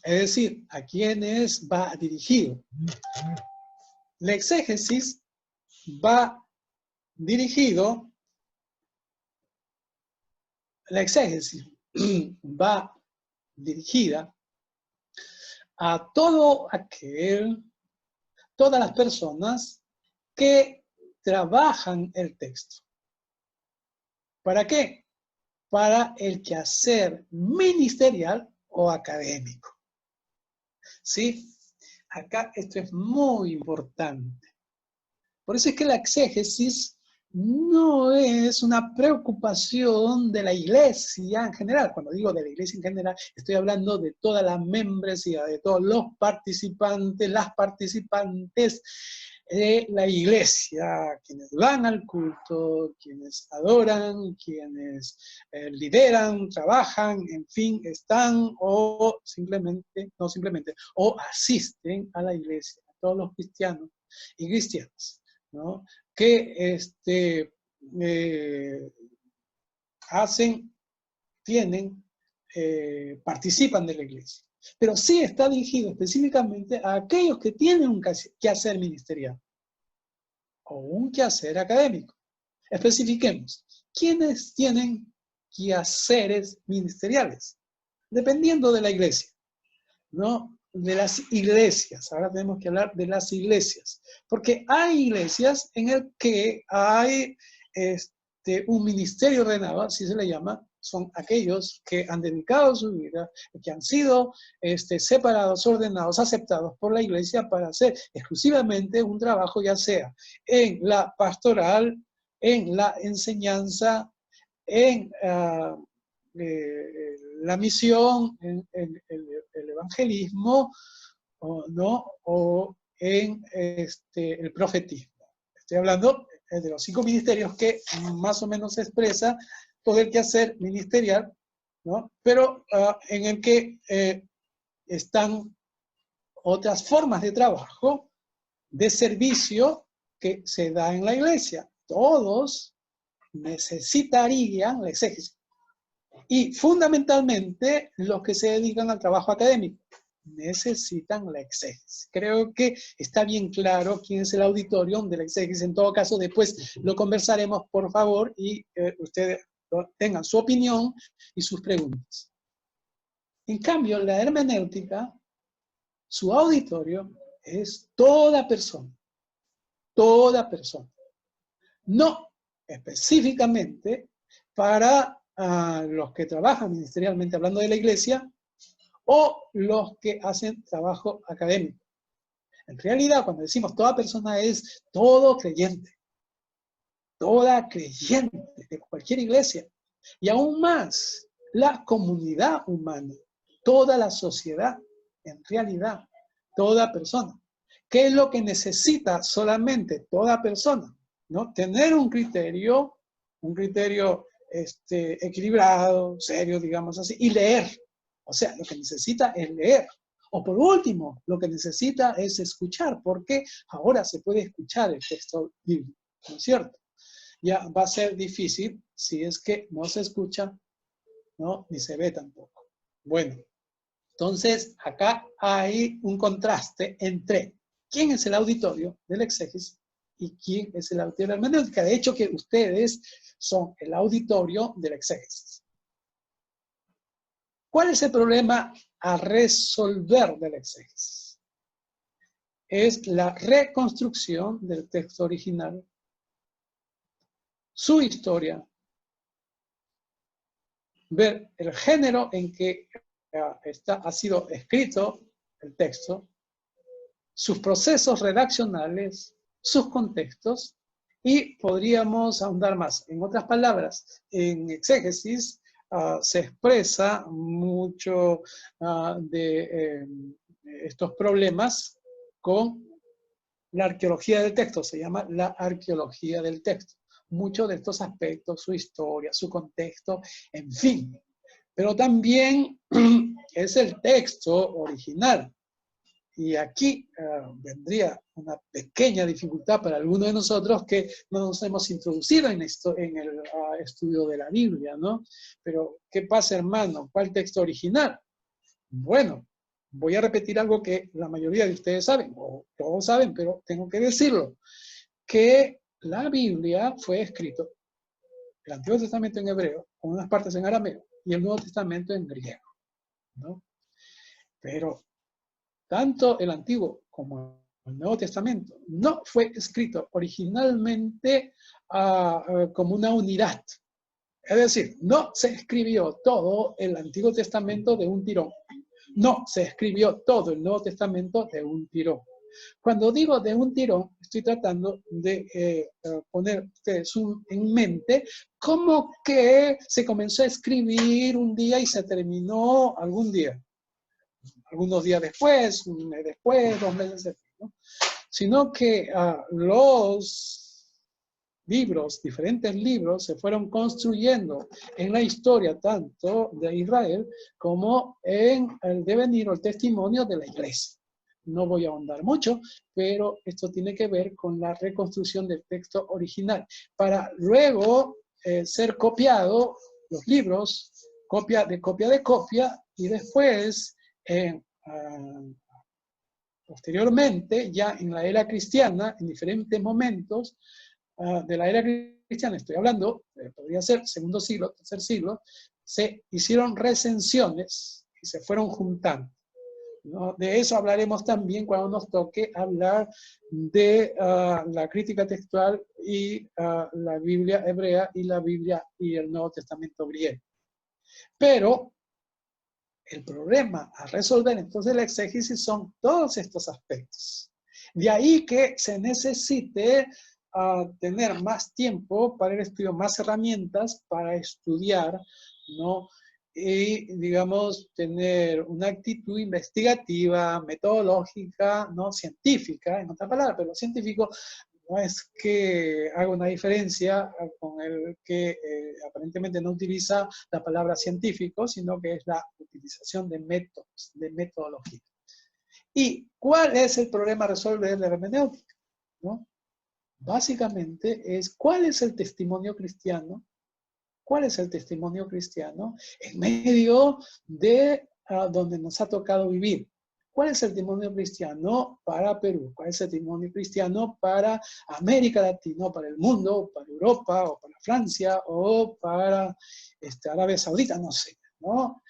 es decir, ¿a quiénes va dirigido? La exégesis va dirigido, la exégesis va dirigida a todo aquel todas las personas que trabajan el texto. ¿Para qué? Para el quehacer ministerial o académico. ¿Sí? Acá esto es muy importante. Por eso es que la exégesis no es una preocupación de la iglesia en general. Cuando digo de la iglesia en general, estoy hablando de toda la membresía, de todos los participantes, las participantes de la iglesia, quienes van al culto, quienes adoran, quienes lideran, trabajan, en fin, están o simplemente, no simplemente, o asisten a la iglesia, a todos los cristianos y cristianas, ¿no? Que hacen, tienen, participan de la iglesia. Pero sí está dirigido específicamente a aquellos que tienen un quehacer ministerial o un quehacer académico. Especifiquemos, ¿quiénes tienen quehaceres ministeriales? Dependiendo de la iglesia, ¿no? De las iglesias. Ahora tenemos que hablar de las iglesias. Porque hay iglesias en el que hay un ministerio ordenado, así se le llama, son aquellos que han dedicado su vida, que han sido separados, ordenados, aceptados por la iglesia para hacer exclusivamente un trabajo, ya sea en la pastoral, en la enseñanza, en la misión, en el evangelismo, o en el profetismo. Estoy hablando de los 5 ministerios que más o menos se expresa todo el quehacer ministerial, ¿no? Pero en el que están otras formas de trabajo, de servicio que se da en la iglesia. Todos necesitarían la exégesis. Y fundamentalmente los que se dedican al trabajo académico necesitan la exégesis. Creo que está bien claro quién es el auditorio de la exégesis. En todo caso, después lo conversaremos, por favor, y ustedes tengan su opinión y sus preguntas. En cambio, la hermenéutica, su auditorio es toda persona. Toda persona. No específicamente para los que trabajan ministerialmente hablando de la iglesia o los que hacen trabajo académico. En realidad, cuando decimos toda persona es todo creyente. Toda creyente de cualquier iglesia. Y aún más, la comunidad humana, toda la sociedad, en realidad, toda persona. ¿Qué es lo que necesita solamente toda persona? ¿No? Tener un criterio equilibrado, serio, digamos así, y leer. O sea, lo que necesita es leer. O por último, lo que necesita es escuchar, porque ahora se puede escuchar el texto bíblico, ¿no es cierto? Ya va a ser difícil si es que no se escucha, ¿no? Ni se ve tampoco. Bueno, entonces acá hay un contraste entre quién es el auditorio del exégesis y quién es el auditorio de la hermenéutica. De hecho, que ustedes son el auditorio del exégesis. ¿Cuál es el problema a resolver del exégesis? Es la reconstrucción del texto original, su historia, ver el género en que ha sido escrito el texto, sus procesos redaccionales, sus contextos, y podríamos ahondar más. En otras palabras, en exégesis se expresa mucho de estos problemas con la arqueología del texto, se llama la arqueología del texto. Muchos de estos aspectos, su historia, su contexto, en fin. Pero también es el texto original. Y aquí vendría una pequeña dificultad para algunos de nosotros que no nos hemos introducido en el estudio de la Biblia, ¿no? Pero, ¿qué pasa, hermano? ¿Cuál texto original? Bueno, voy a repetir algo que la mayoría de ustedes saben, o todos saben, pero tengo que decirlo, que la Biblia fue escrito, el Antiguo Testamento en hebreo, con unas partes en arameo, y el Nuevo Testamento en griego, ¿no? Pero tanto el Antiguo como el Nuevo Testamento, no fue escrito originalmente como una unidad. Es decir, no se escribió todo el Antiguo Testamento de un tirón. No se escribió todo el Nuevo Testamento de un tirón. Cuando digo de un tirón, estoy tratando de poner ustedes en mente cómo que se comenzó a escribir un día y se terminó algún día. Algunos días después, un mes después, 2 meses después, ¿no? Sino que los libros, diferentes libros, se fueron construyendo en la historia tanto de Israel como en el devenir o el testimonio de la iglesia. No voy a ahondar mucho, pero esto tiene que ver con la reconstrucción del texto original, para luego ser copiado los libros, copia de copia, y después, posteriormente, ya en la era cristiana, en diferentes momentos de la era cristiana, estoy hablando, podría ser segundo siglo, tercer siglo, se hicieron recensiones y se fueron juntando, ¿no? De eso hablaremos también cuando nos toque hablar de la crítica textual y la Biblia hebrea y la Biblia y el Nuevo Testamento griego. Pero el problema a resolver entonces la exégesis son todos estos aspectos. De ahí que se necesite tener más tiempo para el estudio, más herramientas para estudiar, ¿no? Y, digamos, tener una actitud investigativa, metodológica, ¿no? Científica, en otra palabra, pero científico no es que haga una diferencia con el que aparentemente no utiliza la palabra científico, sino que es la utilización de métodos, de metodología. ¿Y cuál es el problema a resolver de la hermenéutica? ¿No? Básicamente es cuál es el testimonio cristiano, cuál es el testimonio cristiano en medio de donde nos ha tocado vivir. ¿Cuál es el testimonio cristiano para Perú? ¿Cuál es el testimonio cristiano para América Latina, para el mundo, para Europa, o para Francia, o para Arabia Saudita? No sé, ¿no?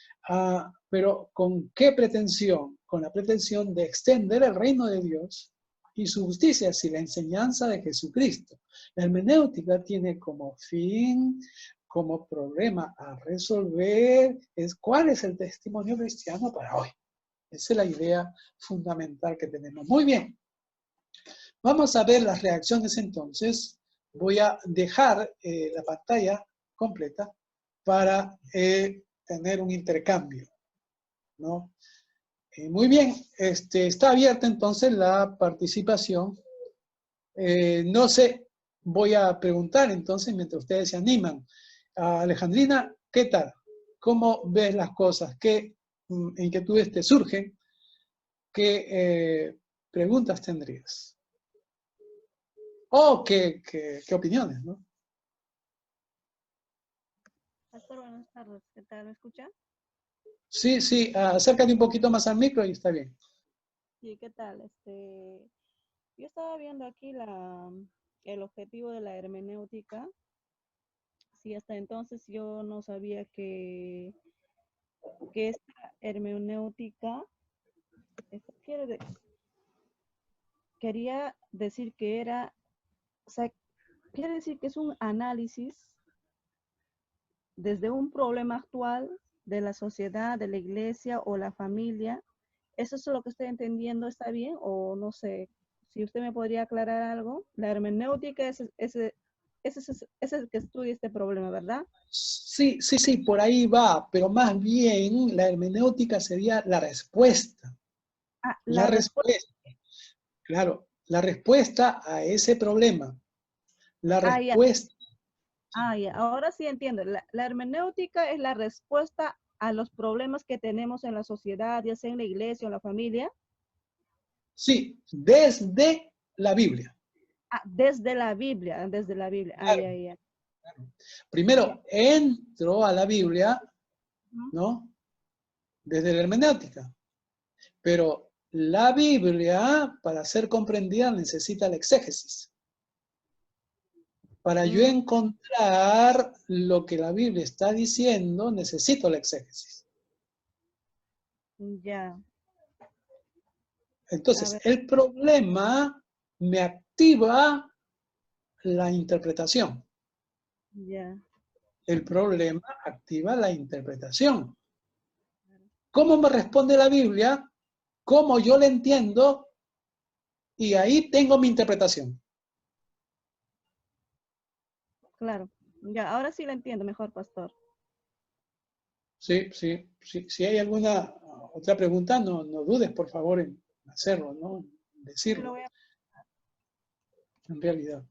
Pero ¿con qué pretensión? Con la pretensión de extender el reino de Dios y su justicia, y la enseñanza de Jesucristo. La hermenéutica tiene como fin, como problema a resolver, es cuál es el testimonio cristiano para hoy. Esa es la idea fundamental que tenemos. Muy bien. Vamos a ver las reacciones entonces. Voy a dejar la pantalla completa para tener un intercambio, ¿no? Muy bien. Está abierta entonces la participación. No sé, voy a preguntar entonces mientras ustedes se animan. Alejandrina, ¿qué tal? ¿Cómo ves las cosas? ¿Qué inquietudes te surgen? ¿Qué preguntas tendrías? ¿O qué opiniones, no? Pastor, buenas tardes. ¿Qué tal? ¿Me escucha? Sí, sí, acércate un poquito más al micro y está bien. Sí, ¿qué tal? Yo estaba viendo aquí el objetivo de la hermenéutica. Sí, hasta entonces yo no sabía que esta hermenéutica quería decir que era, o sea, quiere decir que es un análisis desde un problema actual de la sociedad, de la iglesia o la familia. ¿Eso es lo que estoy entendiendo? ¿Está bien? O no sé, si usted me podría aclarar algo. La hermenéutica es el que estudia este problema, ¿verdad? Sí, por ahí va, pero más bien la hermenéutica sería la respuesta. La respuesta. Claro, la respuesta a ese problema. La respuesta. Ya. Ahora sí entiendo. La hermenéutica es la respuesta a los problemas que tenemos en la sociedad, ya sea en la iglesia o en la familia. Sí, desde la Biblia. Desde la Biblia. Claro. Ya. Primero entro a la Biblia, ¿no? Desde la hermenéutica. Pero la Biblia, para ser comprendida, necesita la exégesis. Para yo encontrar lo que la Biblia está diciendo, necesito la exégesis. Ya. Entonces, el problema me activa la interpretación. Ya. El problema activa la interpretación. ¿Cómo me responde la Biblia? ¿Cómo yo la entiendo? Y ahí tengo mi interpretación. Claro. Ya, ahora sí lo entiendo mejor, pastor. Sí. Si hay alguna otra pregunta, no dudes, por favor, en hacerlo, ¿no? En Sí, lo decirlo, voy a- en realidad.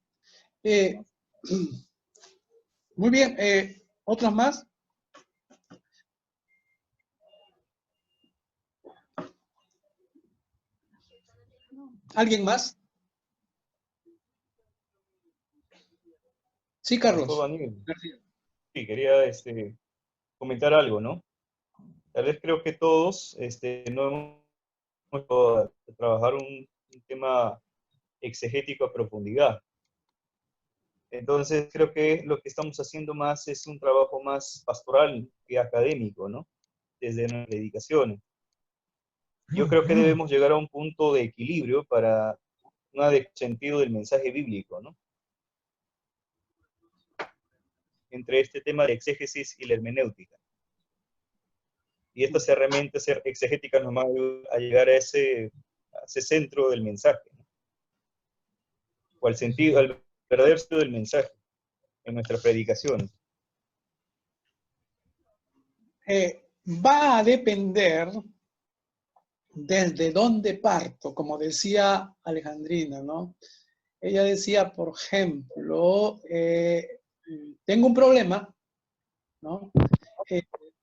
Muy bien. ¿Otras más? ¿Alguien más? Sí, Carlos. Pastor Daniel. Sí, quería comentar algo, ¿no? Tal vez creo que todos no hemos podido trabajar un tema exegético a profundidad. Entonces creo que lo que estamos haciendo más es un trabajo más pastoral que académico, ¿no? Desde nuestras predicaciones. Yo creo que debemos llegar a un punto de equilibrio para un adecuado sentido del mensaje bíblico, ¿no? Entre este tema de exégesis y la hermenéutica. Y estas herramientas exegéticas nos van a ayudar a llegar a ese centro del mensaje, ¿no? O al sentido, al verdadero sentido del mensaje en nuestras predicaciones. Va a depender desde dónde parto, como decía Alejandrina, ¿no? Ella decía, por ejemplo, tengo un problema, ¿no?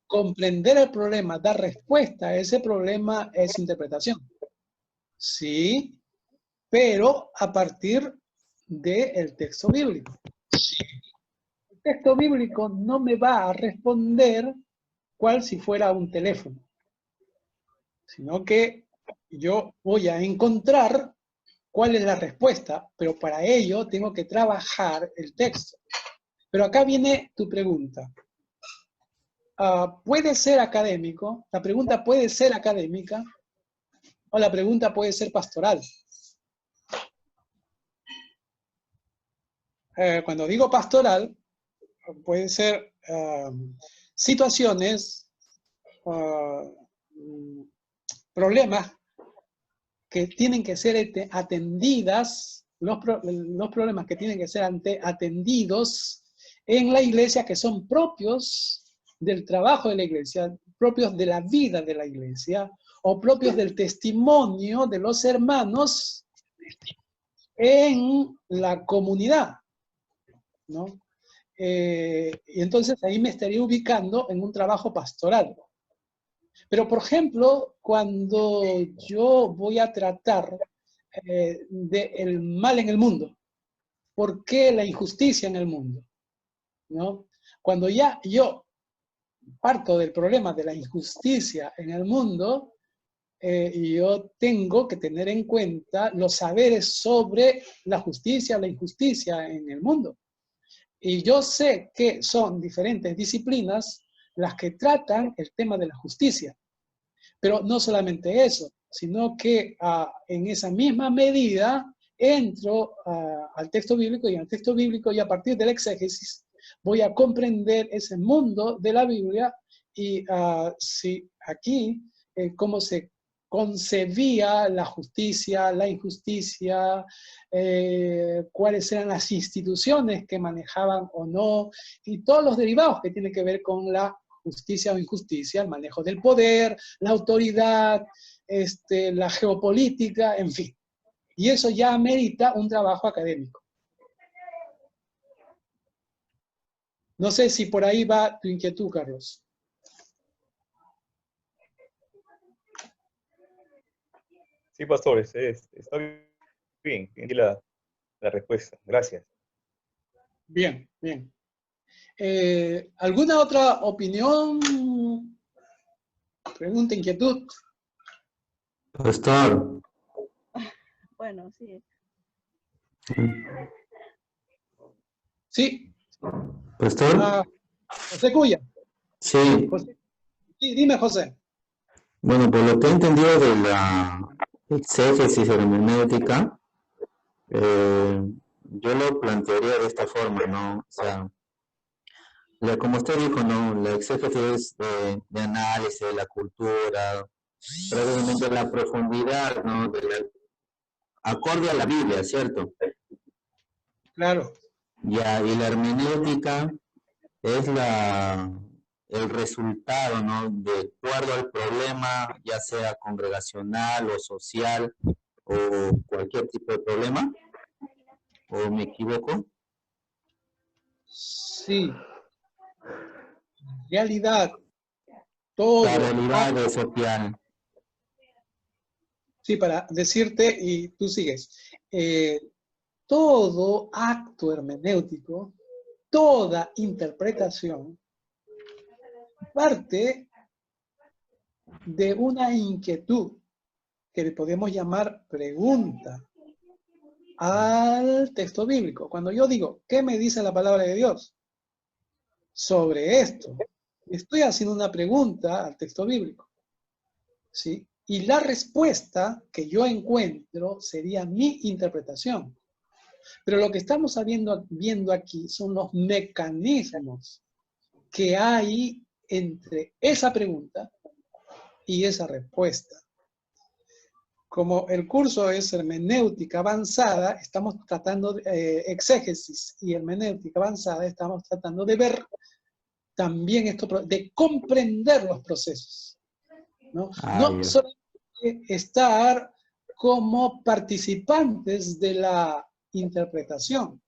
Comprender el problema, dar respuesta a ese problema es interpretación. Sí, pero a partir del texto bíblico. El texto bíblico no me va a responder cual si fuera un teléfono, sino que yo voy a encontrar cuál es la respuesta, pero para ello tengo que trabajar el texto. Pero acá viene tu pregunta. ¿Puede ser académico? La pregunta puede ser académica o la pregunta puede ser pastoral. Cuando digo pastoral, pueden ser situaciones, problemas que tienen que ser atendidas, los problemas que tienen que ser atendidos en la iglesia, que son propios del trabajo de la iglesia, propios de la vida de la iglesia, o propios del testimonio de los hermanos en la comunidad, ¿no? Y entonces ahí me estaría ubicando en un trabajo pastoral. Pero, por ejemplo, cuando yo voy a tratar del mal en el mundo, ¿por qué la injusticia en el mundo? ¿No? Cuando ya yo parto del problema de la injusticia en el mundo, yo tengo que tener en cuenta los saberes sobre la justicia o la injusticia en el mundo. Y yo sé que son diferentes disciplinas las que tratan el tema de la justicia. Pero no solamente eso, sino que en esa misma medida entro al texto bíblico, y en el texto bíblico y a partir del exégesis voy a comprender ese mundo de la Biblia y si aquí cómo se concebía la justicia, la injusticia, cuáles eran las instituciones que manejaban o no, y todos los derivados que tienen que ver con la justicia o injusticia, el manejo del poder, la autoridad, la geopolítica, en fin. Y eso ya amerita un trabajo académico. No sé si por ahí va tu inquietud, Carlos. Sí, pastores, está bien, entendí la respuesta. Gracias. Bien, bien. ¿Alguna otra opinión? Pregunta, inquietud. Pastor, Bueno, sí. Sí. pastor, José Cuya. sí, José. Sí, dime, José. bueno, por lo que he entendido de la exégesis hermenéutica, yo lo plantearía de esta forma, ¿no? O sea, como usted dijo, ¿no? La exégesis de análisis de la cultura, probablemente la profundidad, ¿no? Acorde a la Biblia, ¿cierto? Claro. Ya, y la hermenéutica es el resultado, ¿no? De acuerdo al problema, ya sea congregacional o social o cualquier tipo de problema, ¿o me equivoco? Sí. En realidad, todo La realidad social. Sí, para decirte, y tú sigues, todo acto hermenéutico, toda interpretación, parte de una inquietud que le podemos llamar pregunta al texto bíblico. Cuando yo digo, ¿qué me dice la palabra de Dios sobre esto? Estoy haciendo una pregunta al texto bíblico, ¿sí? Y la respuesta que yo encuentro sería mi interpretación. Pero lo que estamos viendo aquí son los mecanismos que hay entre esa pregunta y esa respuesta. Como el curso es hermenéutica avanzada, estamos tratando de exégesis y hermenéutica avanzada, estamos tratando de ver también esto, de comprender los procesos, ¿no? No solamente estar como participantes de la interpretación,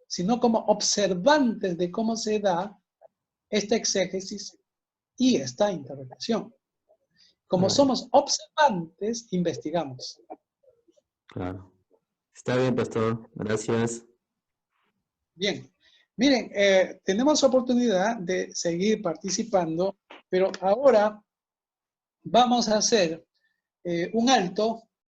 sino como observantes de cómo se da esta exégesis y esta interpretación. Como somos observantes, investigamos. Claro. Está bien, pastor. Gracias. Bien. Miren, tenemos oportunidad de seguir participando, pero ahora vamos a hacer un alto